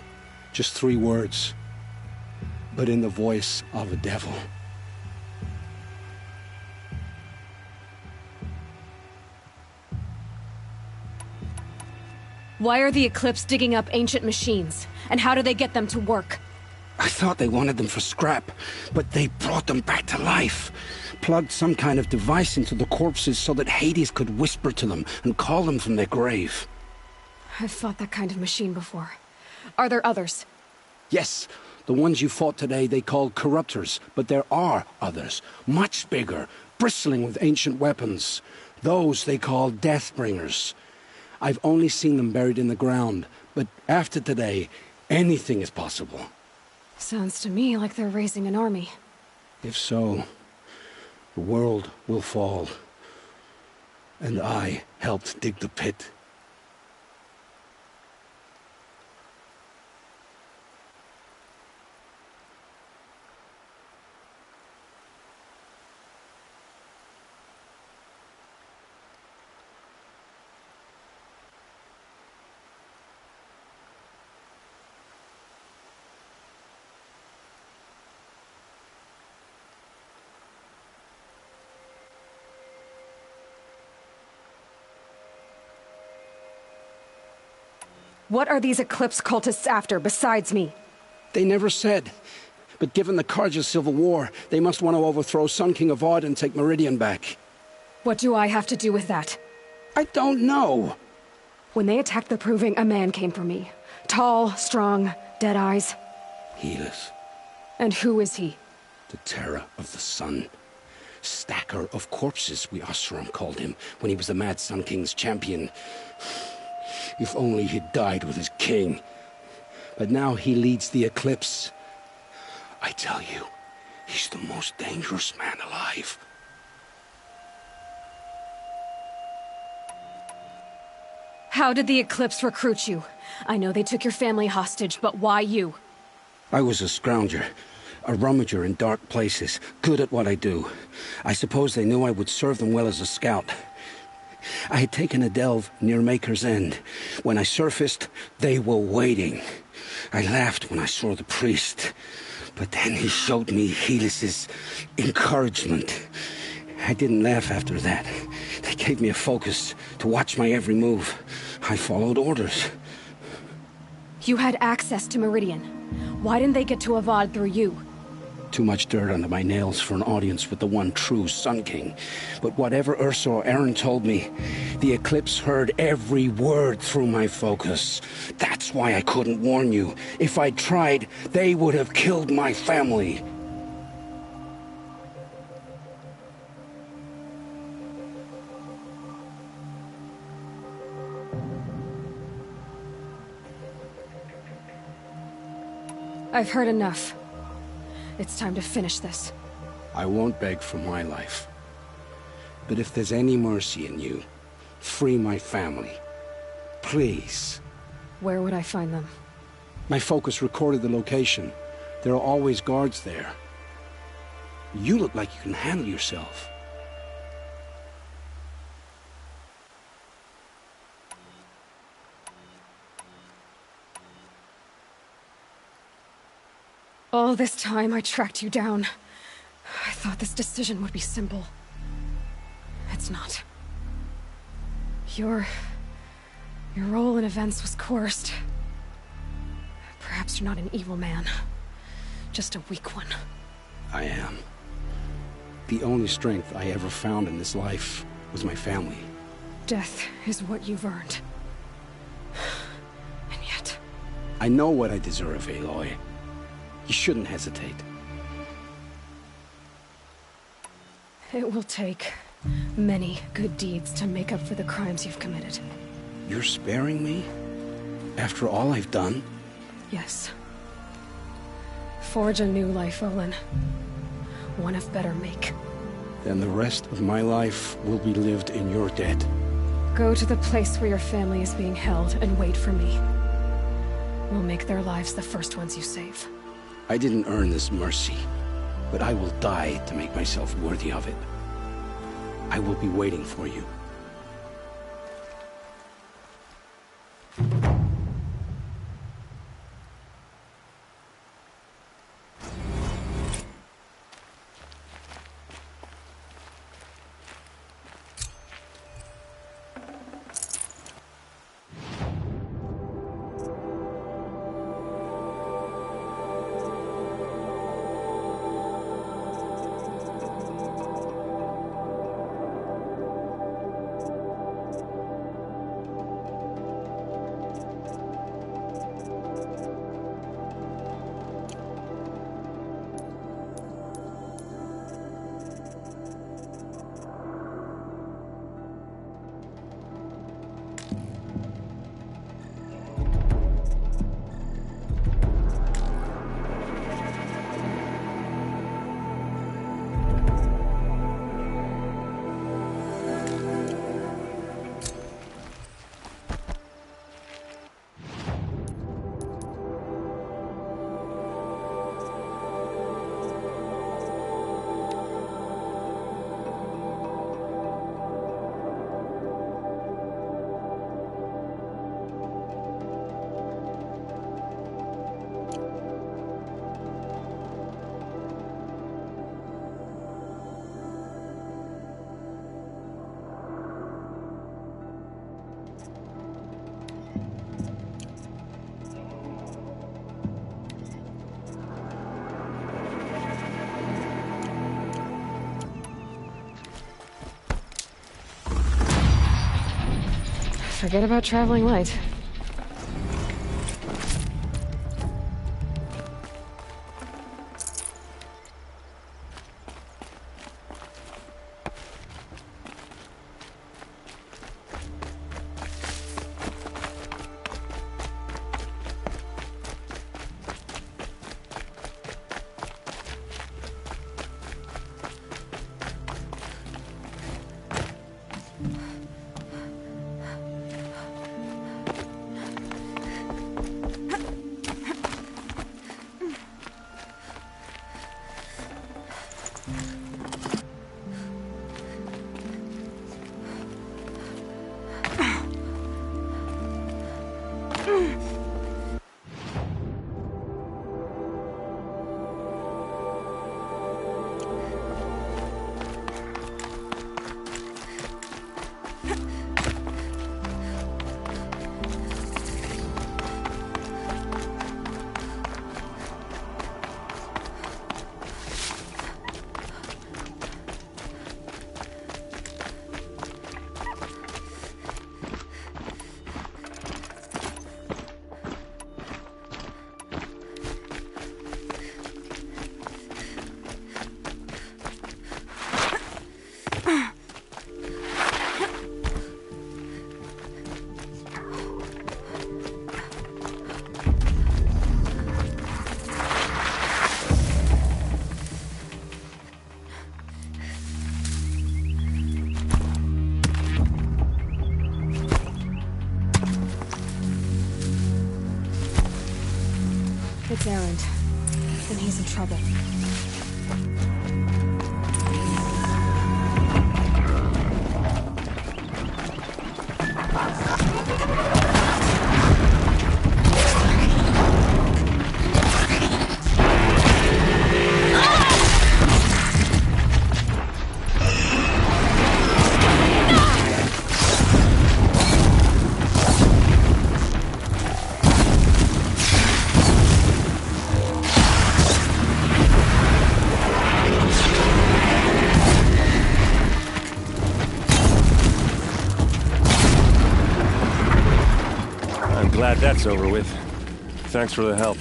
Just 3 words. But in the voice of a devil. Why are the Eclipse digging up ancient machines? And how do they get them to work? I thought they wanted them for scrap, but they brought them back to life. Plugged some kind of device into the corpses so that Hades could whisper to them and call them from their grave. I've fought that kind of machine before. Are there others? Yes, the ones you fought today they called corruptors, but there are others, much bigger, bristling with ancient weapons. Those they call Deathbringers. I've only seen them buried in the ground, but after today, anything is possible. Sounds to me like they're raising an army. If so, the world will fall. And I helped dig the pit. What are these Eclipse cultists after, besides me? They never said. But given the Carja civil war, they must want to overthrow Sun King Avad and take Meridian back. What do I have to do with that? I don't know. When they attacked the Proving, a man came for me. Tall, strong, dead eyes. Helis. And who is he? The terror of the sun. Stacker of corpses, we Oseram called him, when he was the Mad Sun King's champion. If only he'd died with his king. But now he leads the Eclipse. I tell you, he's the most dangerous man alive. How did the Eclipse recruit you? I know they took your family hostage, but why you? I was a scrounger. A rummager in dark places, good at what I do. I suppose they knew I would serve them well as a scout. I had taken a delve near Maker's End. When I surfaced, they were waiting. I laughed when I saw the priest, but then he showed me Helis's encouragement. I didn't laugh after that. They gave me a focus to watch my every move. I followed orders. You had access to Meridian. Why didn't they get to Avad through you? Too much dirt under my nails for an audience with the one true Sun King. But whatever Ursa or Eren told me, the Eclipse heard every word through my focus. That's why I couldn't warn you. If I'd tried, they would have killed my family. I've heard enough. It's time to finish this. I won't beg for my life. But if there's any mercy in you, free my family. Please. Where would I find them? My focus recorded the location. There are always guards there. You look like you can handle yourself. All this time I tracked you down. I thought this decision would be simple. It's not. Your role in events was coerced. Perhaps you're not an evil man, just a weak one. I am. The only strength I ever found in this life was my family. Death is what you've earned. And yet... I know what I deserve, Aloy. You shouldn't hesitate. It will take many good deeds to make up for the crimes you've committed. You're sparing me? After all I've done? Yes. Forge a new life, Olin. One of better make. Then the rest of my life will be lived in your debt. Go to the place where your family is being held and wait for me. We'll make their lives the first ones you save. I didn't earn this mercy, but I will die to make myself worthy of it. I will be waiting for you. Forget about traveling light. It's Erend, and he's in trouble. Glad that's over with. Thanks for the help.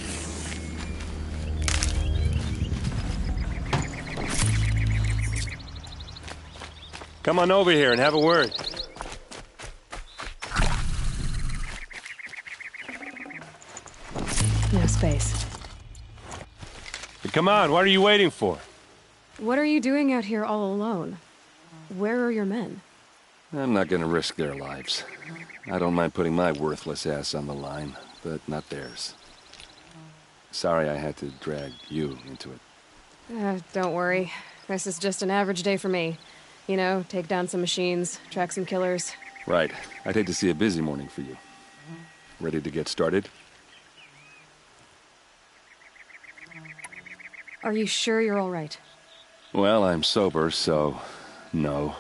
Come on over here and have a word. No space. Come on, what are you waiting for? What are you doing out here all alone? Where are your men? I'm not gonna risk their lives. I don't mind putting my worthless ass on the line, but not theirs. Sorry I had to drag you into it. Don't worry. This is just an average day for me. You know, take down some machines, track some killers. Right. I'd hate to see a busy morning for you. Ready to get started? Are you sure you're all right? Well, I'm sober, so no.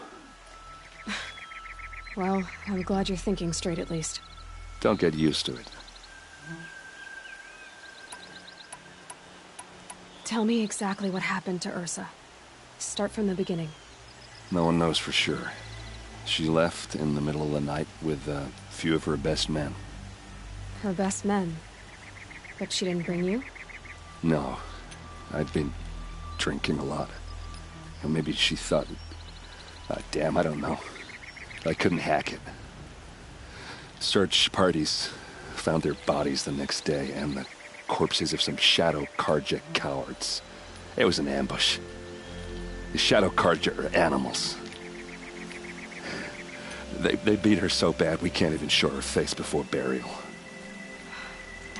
Well, I'm glad you're thinking straight at least. Don't get used to it. Tell me exactly what happened to Ursa. Start from the beginning. No one knows for sure. She left in the middle of the night with a few of her best men. Her best men? But she didn't bring you? No. I'd been drinking a lot. Or maybe she thought... damn, I don't know. I couldn't hack it. Search parties found their bodies the next day, and the corpses of some Shadow Carja cowards. It was an ambush. The Shadow Carja are animals. They beat her so bad we can't even show her face before burial.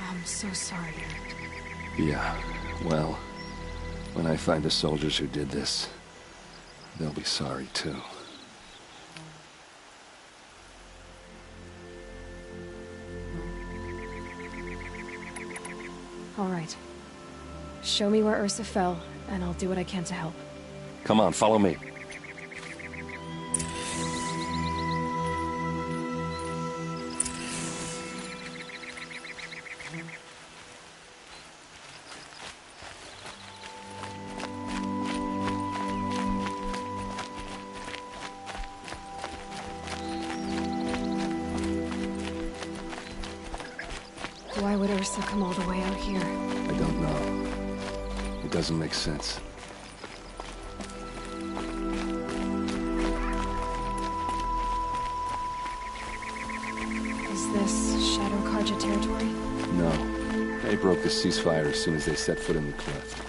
I'm so sorry. Yeah, well, when I find the soldiers who did this, they'll be sorry too. All right. Show me where Ursa fell, and I'll do what I can to help. Come on, follow me. Why would Ursa come all the way out here? I don't know. It doesn't make sense. Is this Shadow Carja territory? No. They broke the ceasefire as soon as they set foot in the cliff.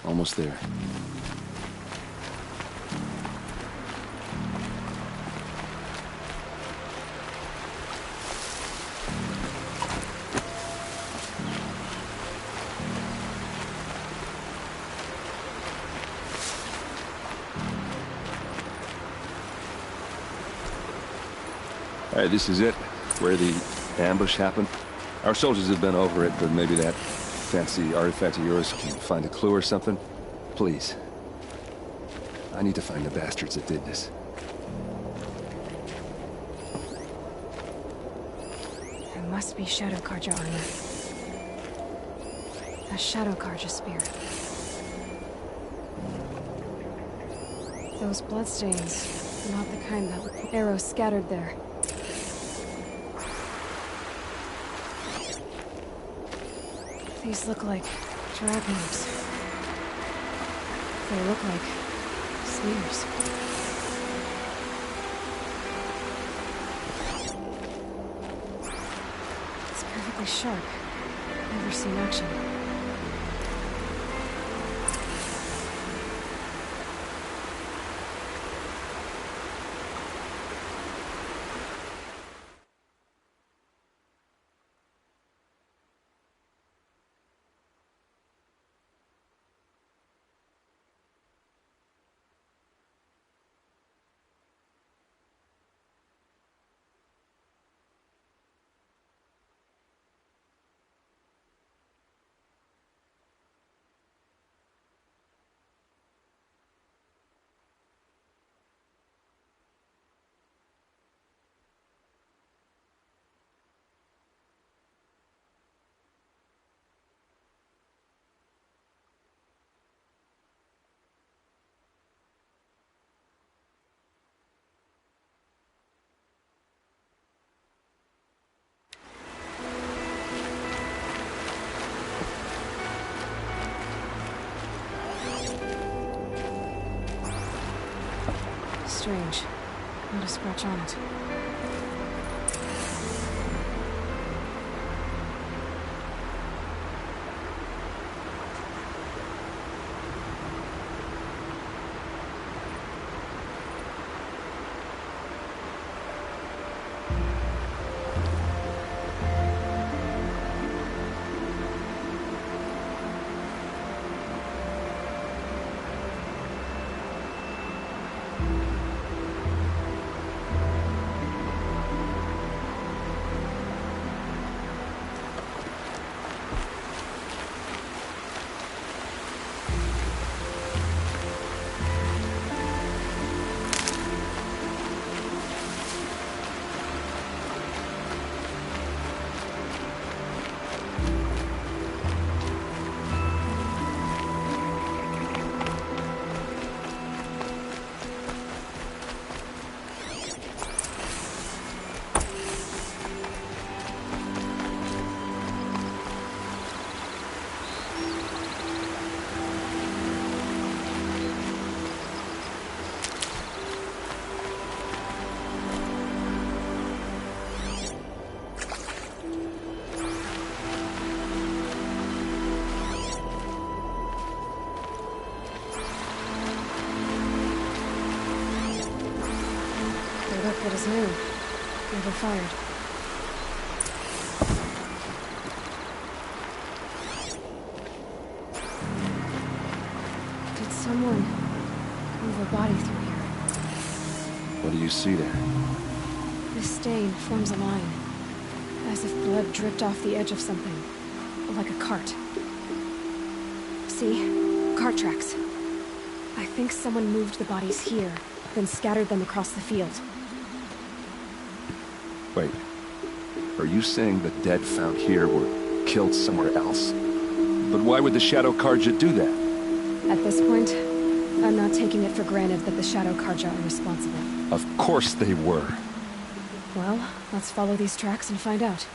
Almost there. All right, this is it, where the ambush happened. Our soldiers have been over it, but maybe that fancy artifact of yours can find a clue or something. Please. I need to find the bastards that did this. It must be Shadow Carja armor. A Shadow Carja spear. Those bloodstains, not the kind that arrows scattered there. These look like drag marks. They look like sneers. It's perfectly sharp. Never seen action. strange. Not a scratch on it. That is new. Never fired. Did someone move a body through here? What do you see there? This stain forms a line, as if blood dripped off the edge of something, like a cart. See? Cart tracks. I think someone moved the bodies here, then scattered them across the field. Wait, are you saying the dead found here were killed somewhere else? But why would the Shadow Carja do that? At this point, I'm not taking it for granted that the Shadow Carja are responsible. Of course they were. Well, let's follow these tracks and find out.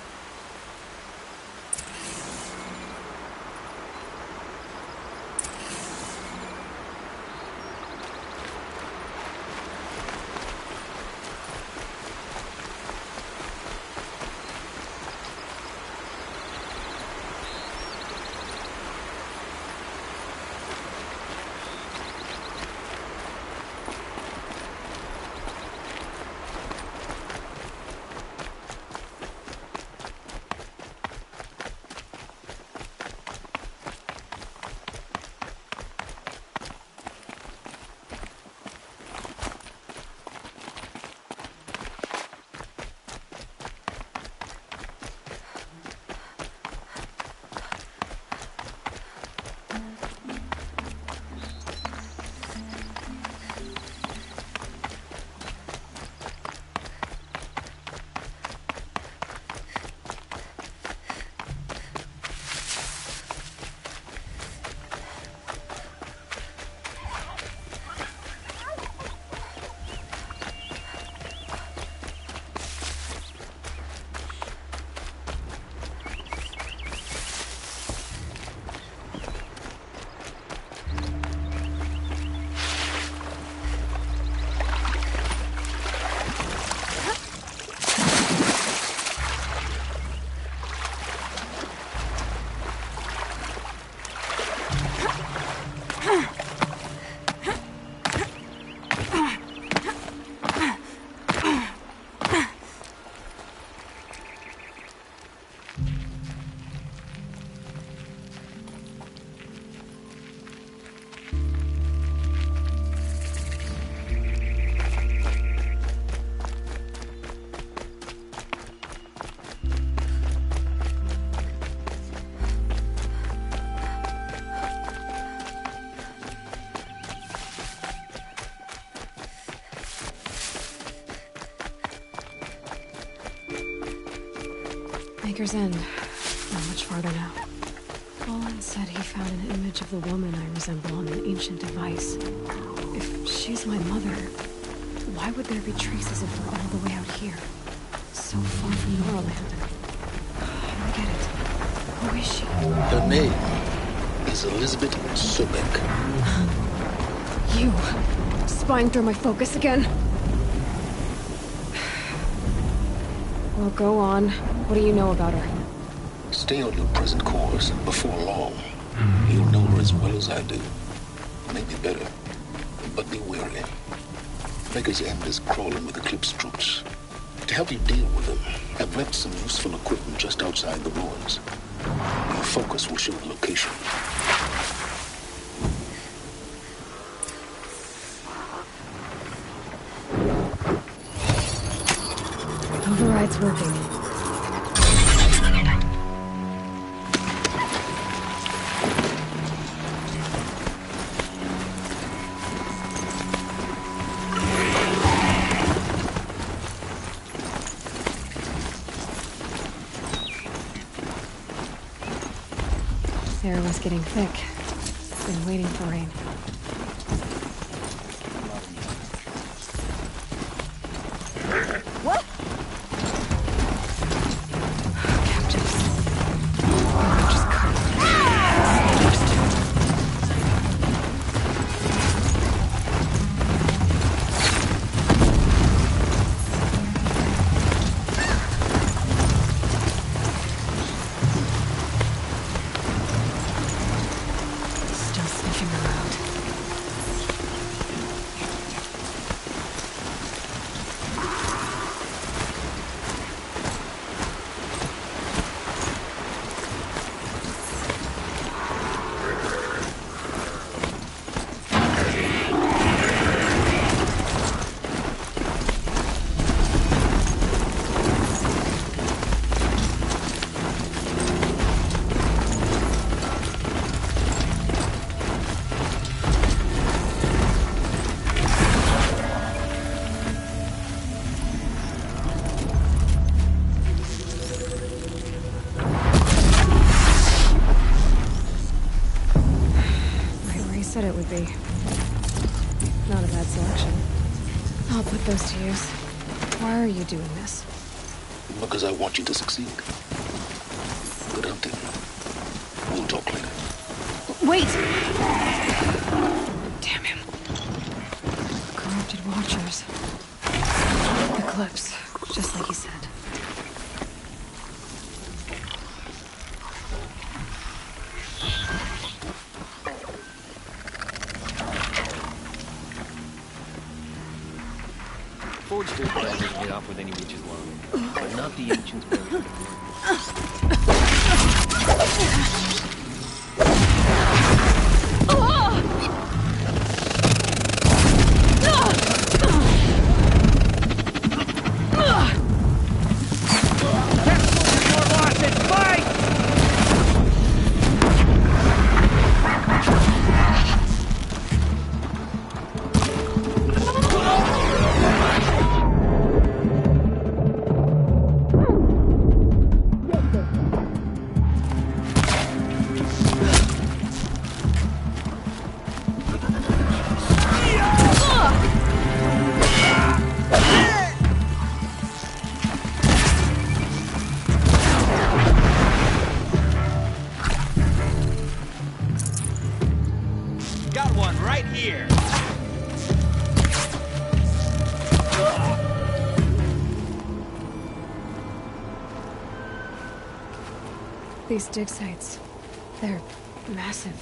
Maker's End. Not much farther now. Olin said he found an image of the woman I resemble on an ancient device. If she's my mother, why would there be traces of her all the way out here? So far from Noraland. I don't get it. Who is she? Her name is Elizabeth Sobek. You. spine through my focus again. Well, go on. What do you know about her? Stay on your present course. Before long, you'll know her as well as I do. Maybe better, but be wary. Maker's End is crawling with Eclipse troops. To help you deal with them, I've left some useful equipment just outside the ruins. Your focus will show the location. Override's working. The air was getting thick. Been waiting for rain. What? Still sniffing around. Said it would be. Not a bad selection. I'll put those to use. Why are you doing this? Because I want you to succeed. Good hunting. We'll talk later. Wait! Damn him. Corrupted Watchers. Eclipse, just like he said. Forged gold doesn't get off with any witch's long, but not the ancients buried. Got one right here. These dig sites, they're massive.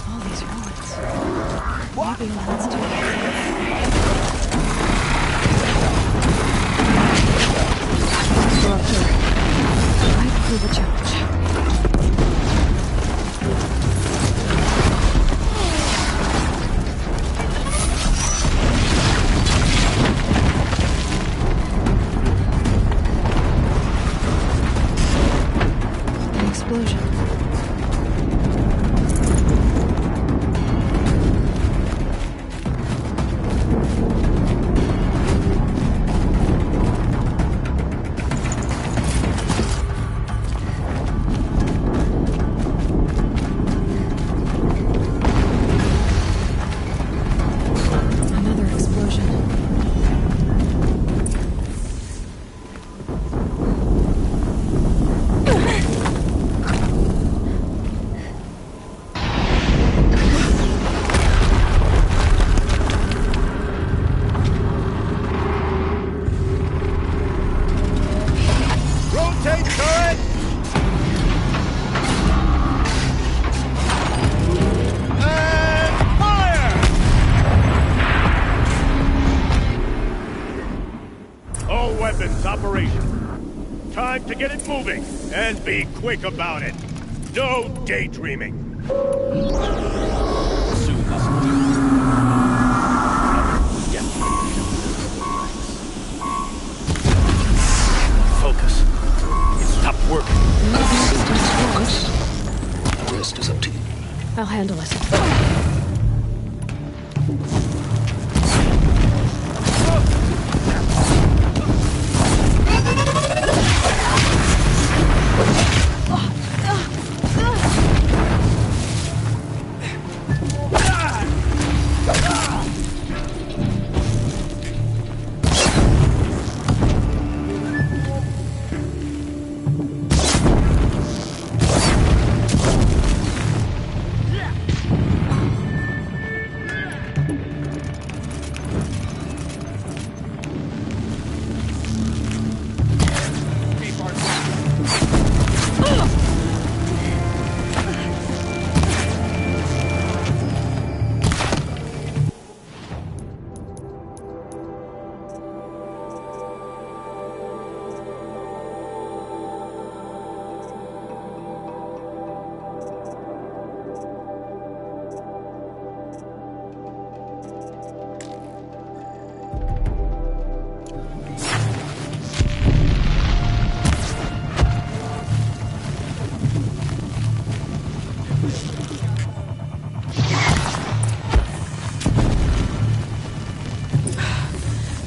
All these ruins. Maybe let's do right through the challenge. An explosion. Rotate turret! And fire! All weapons operational. Time to get it moving, and be quick about it. No daydreaming. Focus. It stopped working. Systems focus. The rest is up to you. I'll handle it.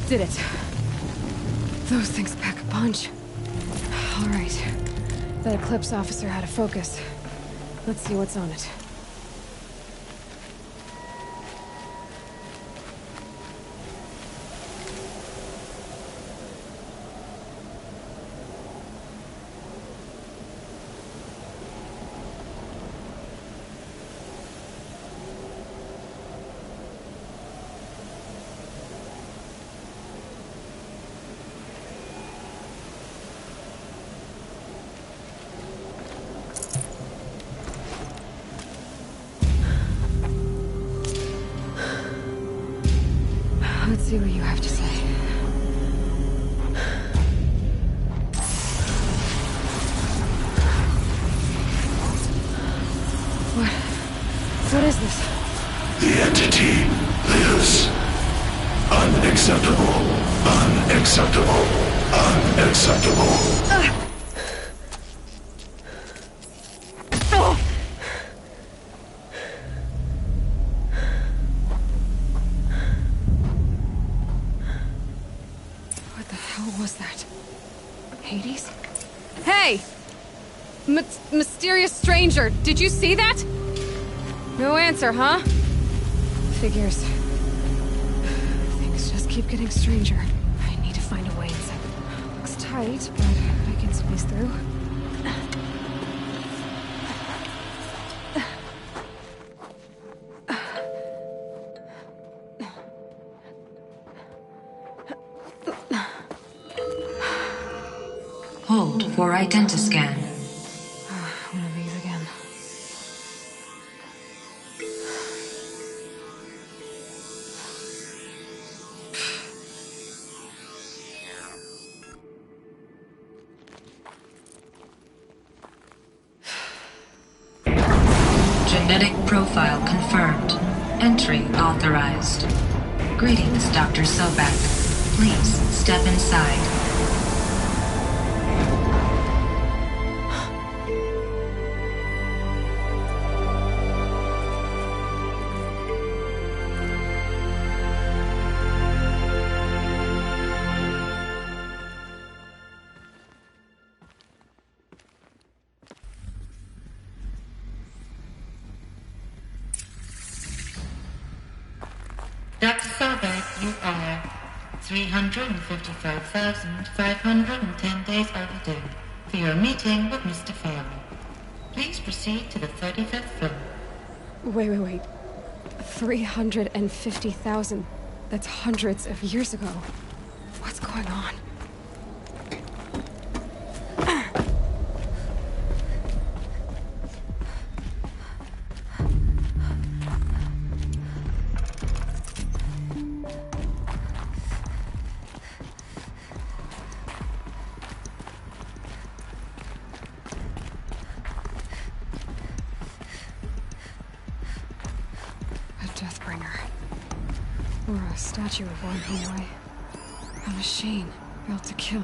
Did it. Those things pack a punch. All right. That Eclipse officer had a focus. Let's see what's on it. Let's see what you have to say. What is this? The entity lives. Unacceptable. Unacceptable. Unacceptable. What the hell was that? Hades? Hey! Mysterious stranger, did you see that? No answer, huh? Figures. Things just keep getting stranger. I need to find a way inside. Looks tight, but I can squeeze through. Hold for identiscan. One of these again. Genetic profile confirmed. Entry authorized. Greetings, Dr. Sobek. Please step inside. Dr. Sobek, you are 355,510 days overdue for your meeting with Mr. Farrell. Please proceed to the 35th floor. Wait. 350,000. That's hundreds of years ago. What's going on? Deathbringer. Or a statue of one, anyway. A machine built to kill.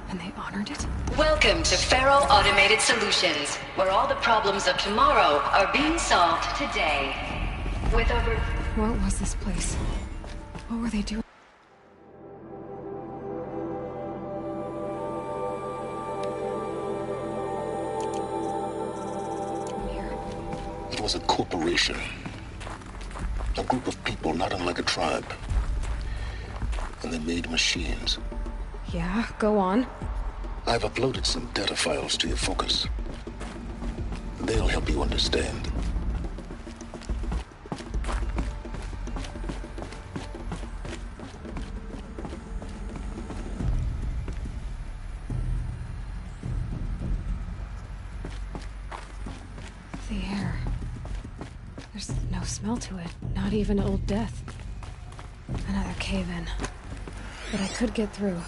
And they honored it? Welcome to Faro Automated Solutions, where all the problems of tomorrow are being solved today. With over... What was this place? What were they doing? It was a corporation. A group of people not unlike a tribe. And they made machines. Yeah, go on. I've uploaded some data files to your Focus. They'll help you understand. The air. There's no smell to it. Not even Old Death. Another cave-in. But I could get through.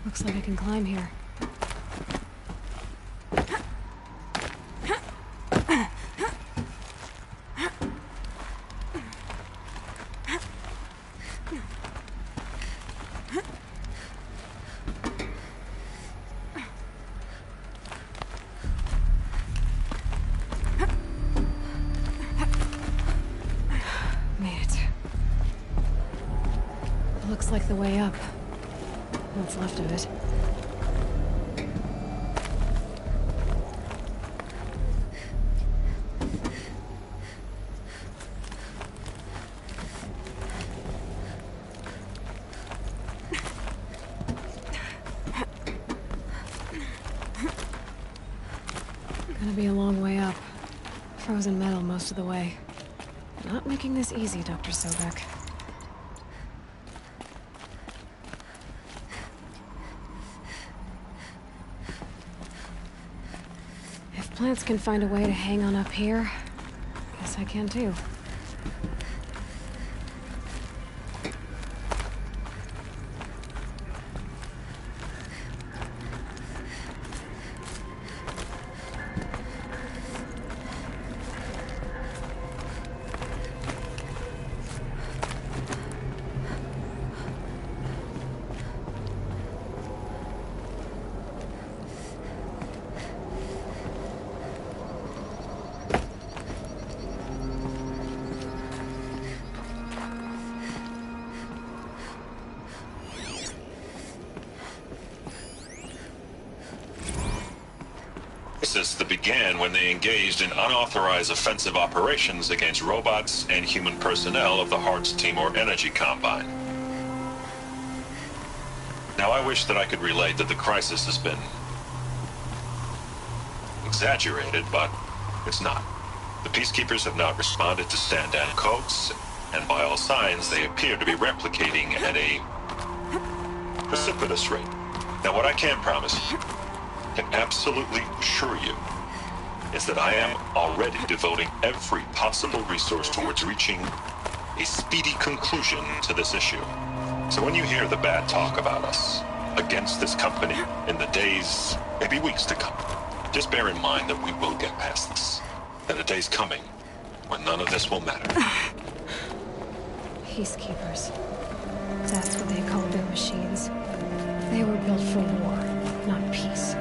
Looks like I can climb here. Made it. Looks like the way up. What's left of it. Gonna be a long way up. Frozen metal most of the way. Not making this easy, Dr. Sobek. Plants can find a way to hang on up here. Guess I can too. That began when they engaged in unauthorized offensive operations against robots and human personnel of the Hartz Timor Energy Combine. Now, I wish that I could relate that the crisis has been exaggerated, but it's not. The Peacekeepers have not responded to stand-down codes, and by all signs, they appear to be replicating at a precipitous rate. Now, what I can promise you, can absolutely assure you, is that I am already devoting every possible resource towards reaching a speedy conclusion to this issue. So when you hear the bad talk about us against this company in the days, maybe weeks to come, just bear in mind that we will get past this. And a day's coming when none of this will matter. Peacekeepers. That's what they called their machines. They were built for war, not peace.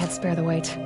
can't spare the weight.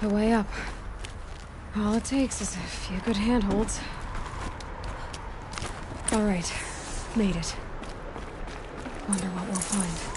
The way up. All it takes is a few good handholds. All right, made it. Wonder what we'll find.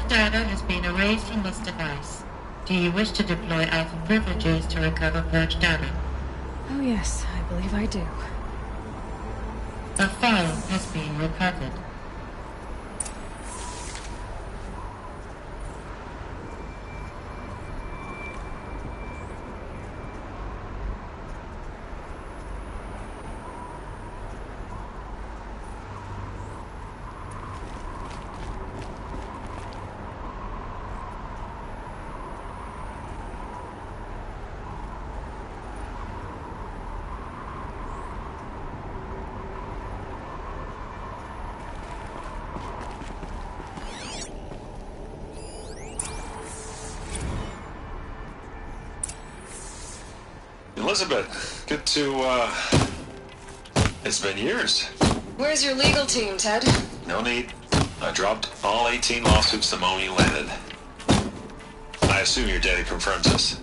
Data has been erased from this device. Do you wish to deploy Alpha privileges to recover purged data? Oh yes, I believe I do. A file has been recovered. Elizabeth, good to, it's been years. Where's your legal team, Ted? No need. I dropped all 18 lawsuits the moment you landed. I assume your data confirms this.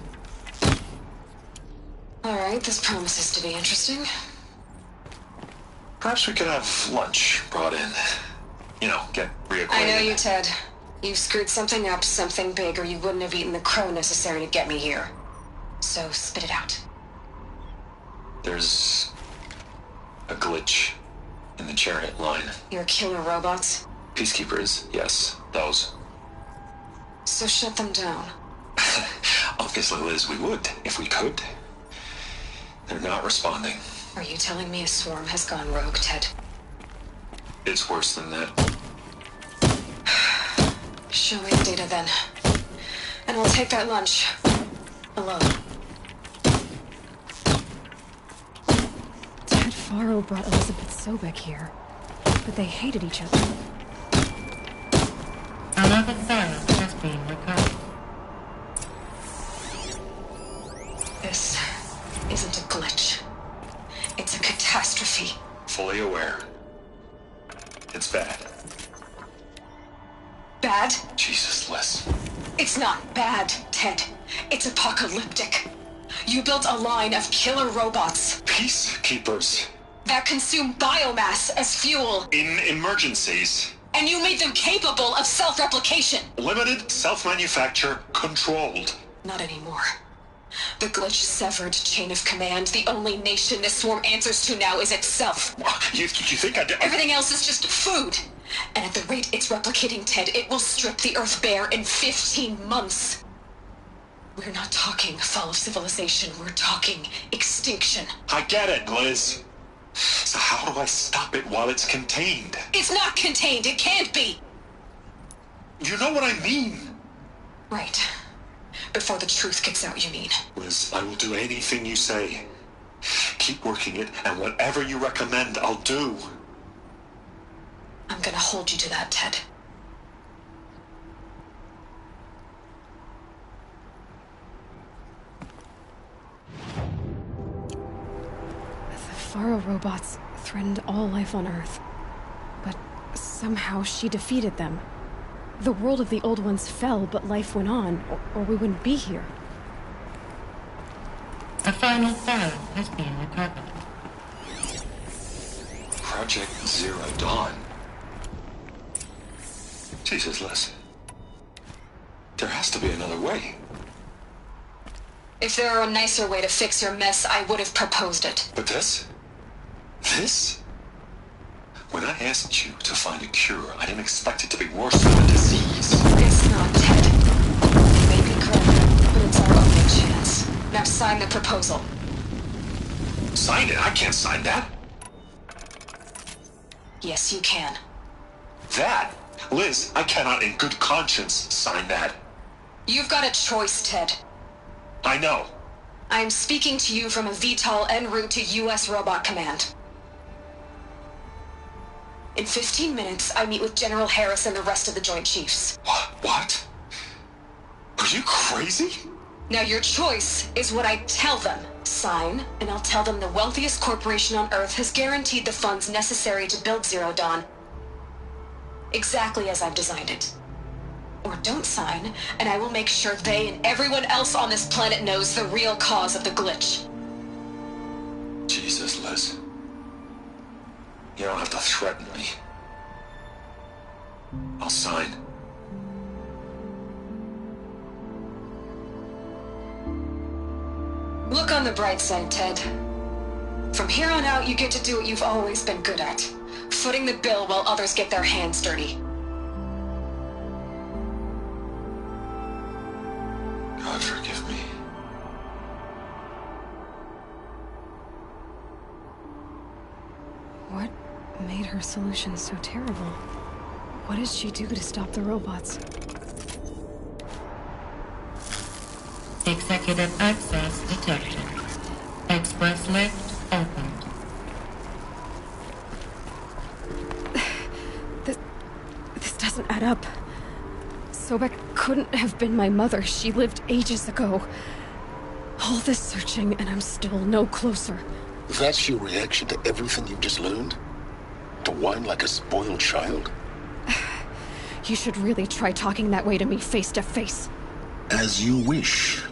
Alright, this promises to be interesting. Perhaps we could have lunch brought in. You know, get reacquainted. I know you, Ted. You screwed something up, something big, or you wouldn't have eaten the crow necessary to get me here. So, spit it out. There's a glitch in the chariot line. Your killer robots? Peacekeepers, yes, those. So shut them down. Obviously, Liz, we would, if we could. They're not responding. Are you telling me a swarm has gone rogue, Ted? It's worse than that. Show me the data then. And I'll take that lunch. Alone. Ted Faro brought Elizabeth Sobek here, but they hated each other. Another Faro has been recovered. This isn't a glitch. It's a catastrophe. Fully aware. It's bad. Bad? Jesus, Liz. It's not bad, Ted. It's apocalyptic. You built a line of killer robots. Peacekeepers. That consume biomass as fuel. In emergencies. And you made them capable of self-replication. Limited, self-manufacture, controlled. Not anymore. The glitch severed chain of command. The only nation this swarm answers to now is itself. You think I did? Everything else is just food. And at the rate it's replicating, Ted, it will strip the Earth bare in 15 months. We're not talking fall of civilization. We're talking extinction. I get it, Liz. So how do I stop it while it's contained? It's not contained. It can't be. You know what I mean? Right. Before the truth gets out, you mean? Liz, I will do anything you say. Keep working it, and whatever you recommend, I'll do. I'm gonna hold you to that, Ted. The Faro robots threatened all life on Earth. But somehow she defeated them. The world of the old ones fell, but life went on, or we wouldn't be here. The final Faro has been recovered. Project Zero Dawn. Jesus, Liz. There has to be another way. If there were a nicer way to fix your mess, I would have proposed it. But this? This? When I asked you to find a cure, I didn't expect it to be worse than a disease. It's not, Ted. You may be correct, but it's our only chance. Now sign the proposal. Sign it? I can't sign that. Yes, you can. That? Liz, I cannot in good conscience sign that. You've got a choice, Ted. I know. I'm speaking to you from a VTOL en route to U.S. Robot Command. In 15 minutes, I meet with General Harris and the rest of the Joint Chiefs. What? Are you crazy? Now your choice is what I tell them. Sign, and I'll tell them the wealthiest corporation on Earth has guaranteed the funds necessary to build Zero Dawn. Exactly as I've designed it. Or don't sign, and I will make sure they and everyone else on this planet knows the real cause of the glitch. Jesus, Liz. You don't have to threaten me. I'll sign. Look on the bright side, Ted. From here on out, you get to do what you've always been good at. Footing the bill while others get their hands dirty. God forgive me. What made her solution so terrible? What did she do to stop the robots? Executive access detected. Express lift opened. This doesn't add up. Sobek couldn't have been my mother. She lived ages ago. All this searching, and I'm still no closer. That's your reaction to everything you've just learned? To whine like a spoiled child? You should really try talking that way to me face to face. As you wish.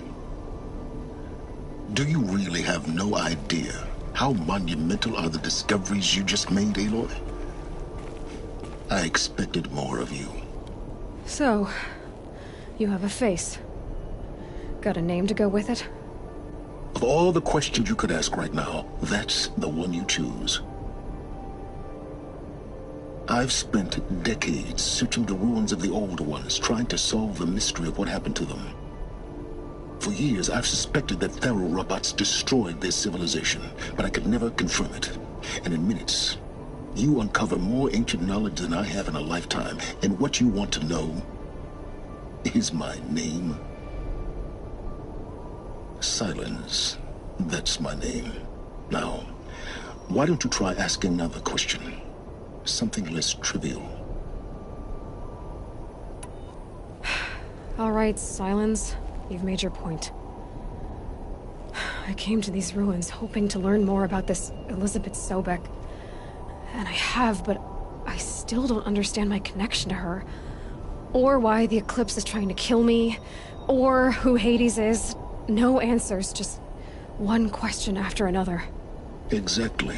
Do you really have no idea how monumental are the discoveries you just made, Aloy? I expected more of you. So, you have a face. Got a name to go with it? Of all the questions you could ask right now, that's the one you choose. I've spent decades searching the ruins of the older ones, trying to solve the mystery of what happened to them. For years, I've suspected that Faro robots destroyed their civilization, but I could never confirm it. And in minutes, you uncover more ancient knowledge than I have in a lifetime, and what you want to know is my name. Silence. That's my name. Now, why don't you try asking another question? Something less trivial. All right, Silence. You've made your point. I came to these ruins hoping to learn more about this Elizabeth Sobek. And I have, but I still don't understand my connection to her. Or why the Eclipse is trying to kill me. Or who Hades is. No answers, just one question after another. Exactly.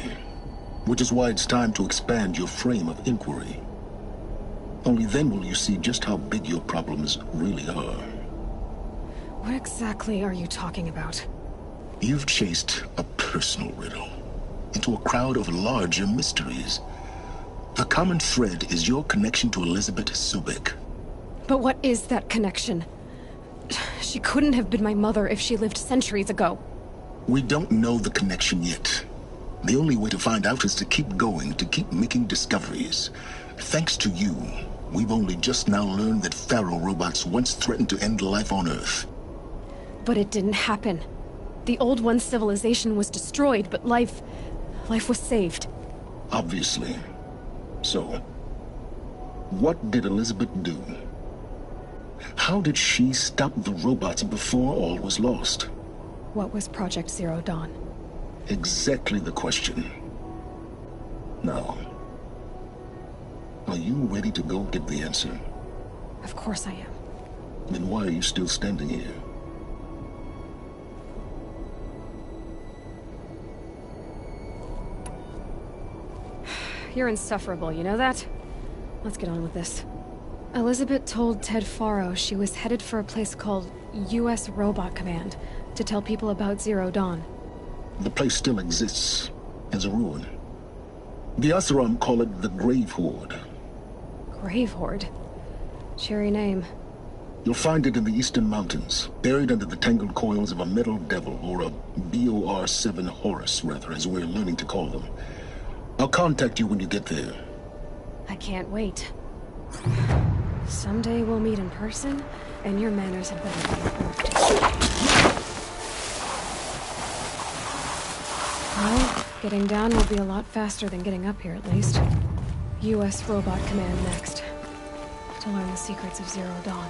Which is why it's time to expand your frame of inquiry. Only then will you see just how big your problems really are. What exactly are you talking about? You've chased a personal riddle into a crowd of larger mysteries. The common thread is your connection to Elizabeth Sobek. But what is that connection? She couldn't have been my mother if she lived centuries ago. We don't know the connection yet. The only way to find out is to keep going, to keep making discoveries. Thanks to you, we've only just now learned that Pharaoh robots once threatened to end life on Earth. But it didn't happen. The Old One's civilization was destroyed, but life was saved. Obviously. So, what did Elizabeth do? How did she stop the robots before all was lost? What was Project Zero Dawn? Exactly the question. Now, are you ready to go get the answer? Of course I am. Then why are you still standing here? You're insufferable, you know that? Let's get on with this. Elizabeth told Ted Faro she was headed for a place called U.S. Robot Command to tell people about Zero Dawn. The place still exists as a ruin. The Oseram call it the Grave Horde. Grave Horde? Cheery name. You'll find it in the Eastern Mountains, buried under the tangled coils of a metal devil, or a BOR-7 Horus, rather, as we're learning to call them. I'll contact you when you get there. I can't wait. Someday we'll meet in person, and your manners had better be improved. Well, getting down will be a lot faster than getting up here, at least. U.S. Robot Command next. To learn the secrets of Zero Dawn.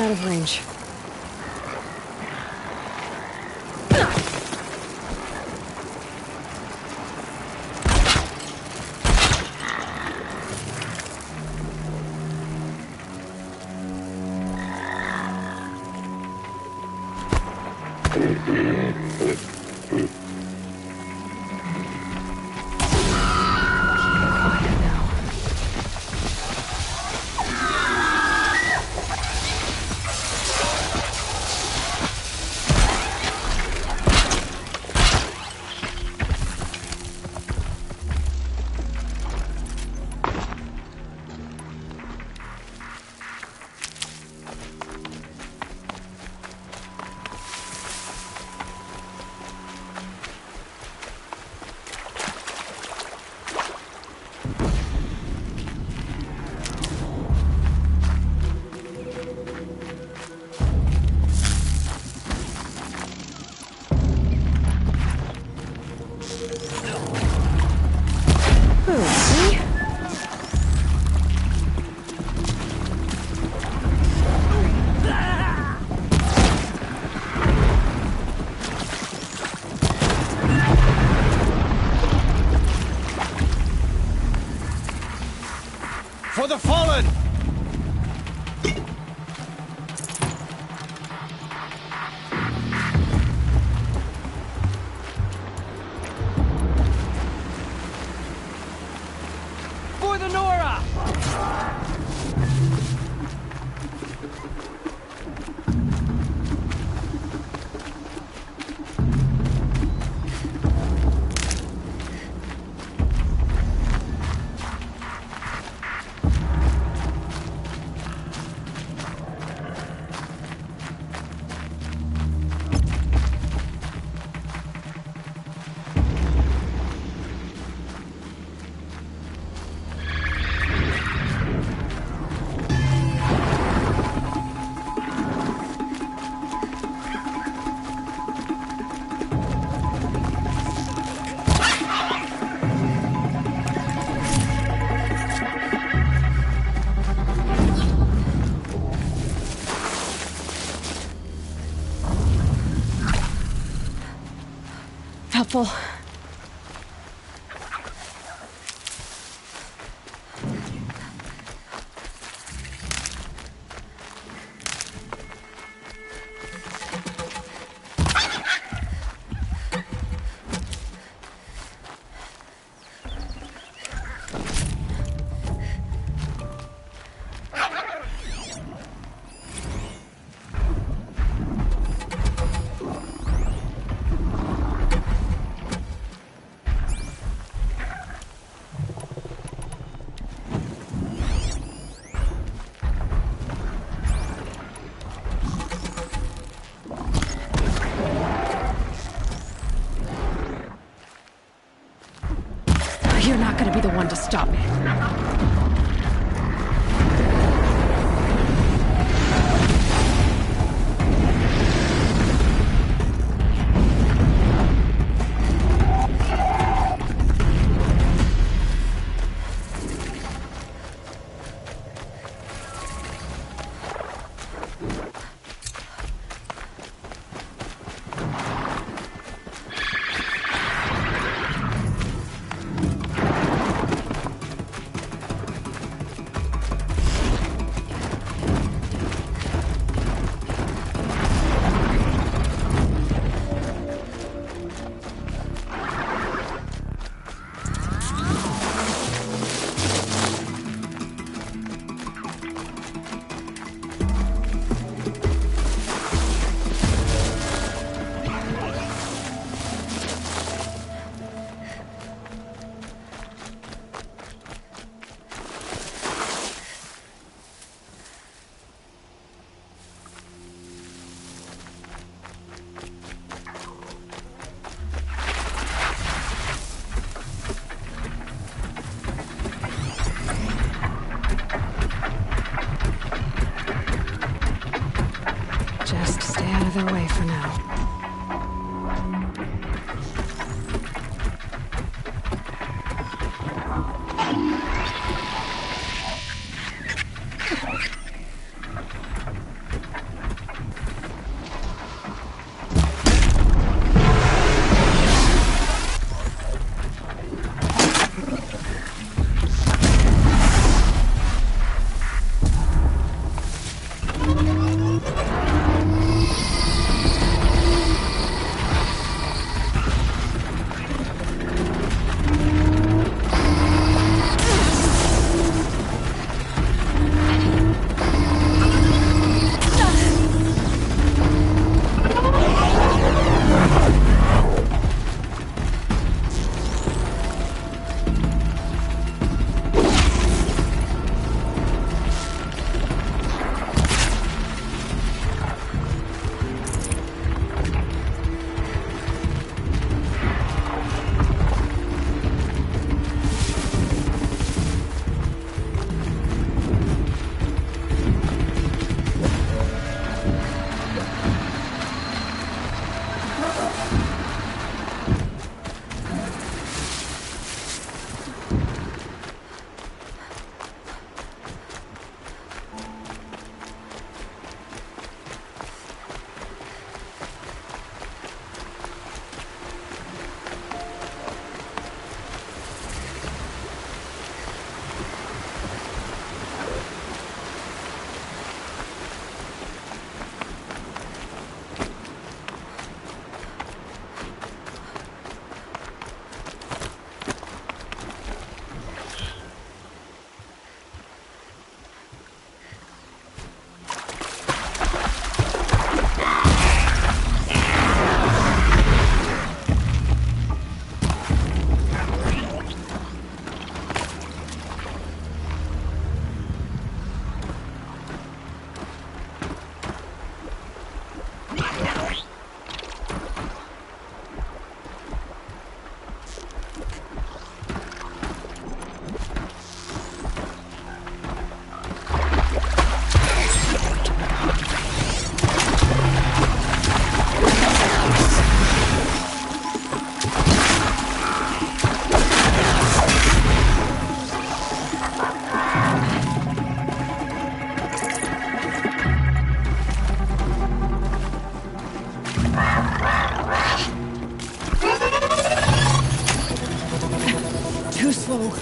Out of range. For the fallen! For the Nora! Helpful. You're not gonna be the one to stop me. slow.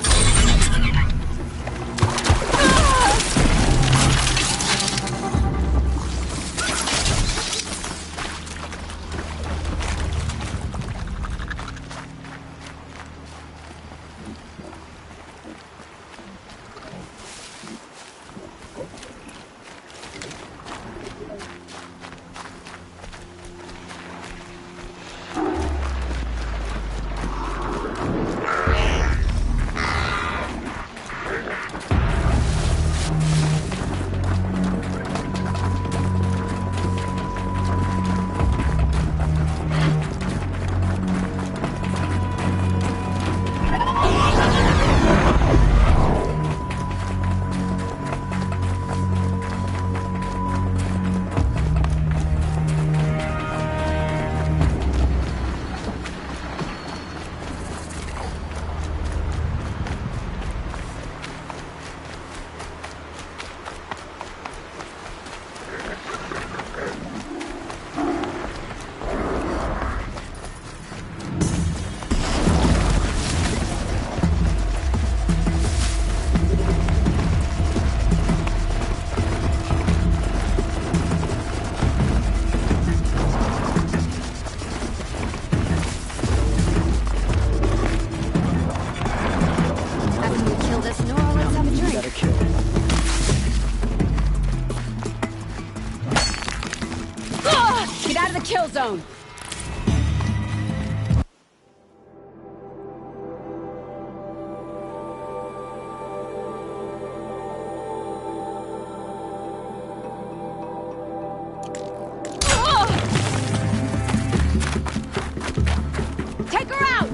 Kill zone! Take her out!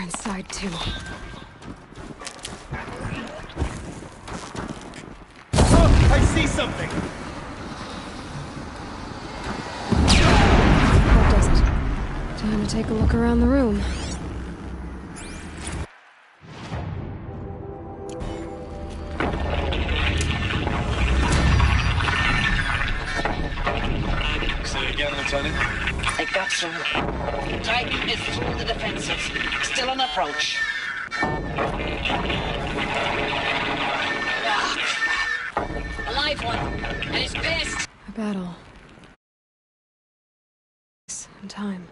Inside too. Oh, I see something! That does it. Time to take a look around the room. Say it again, Lieutenant. I got some. Titan is through the defenses. Still on approach. A live one. And he's pissed. A battle. In time.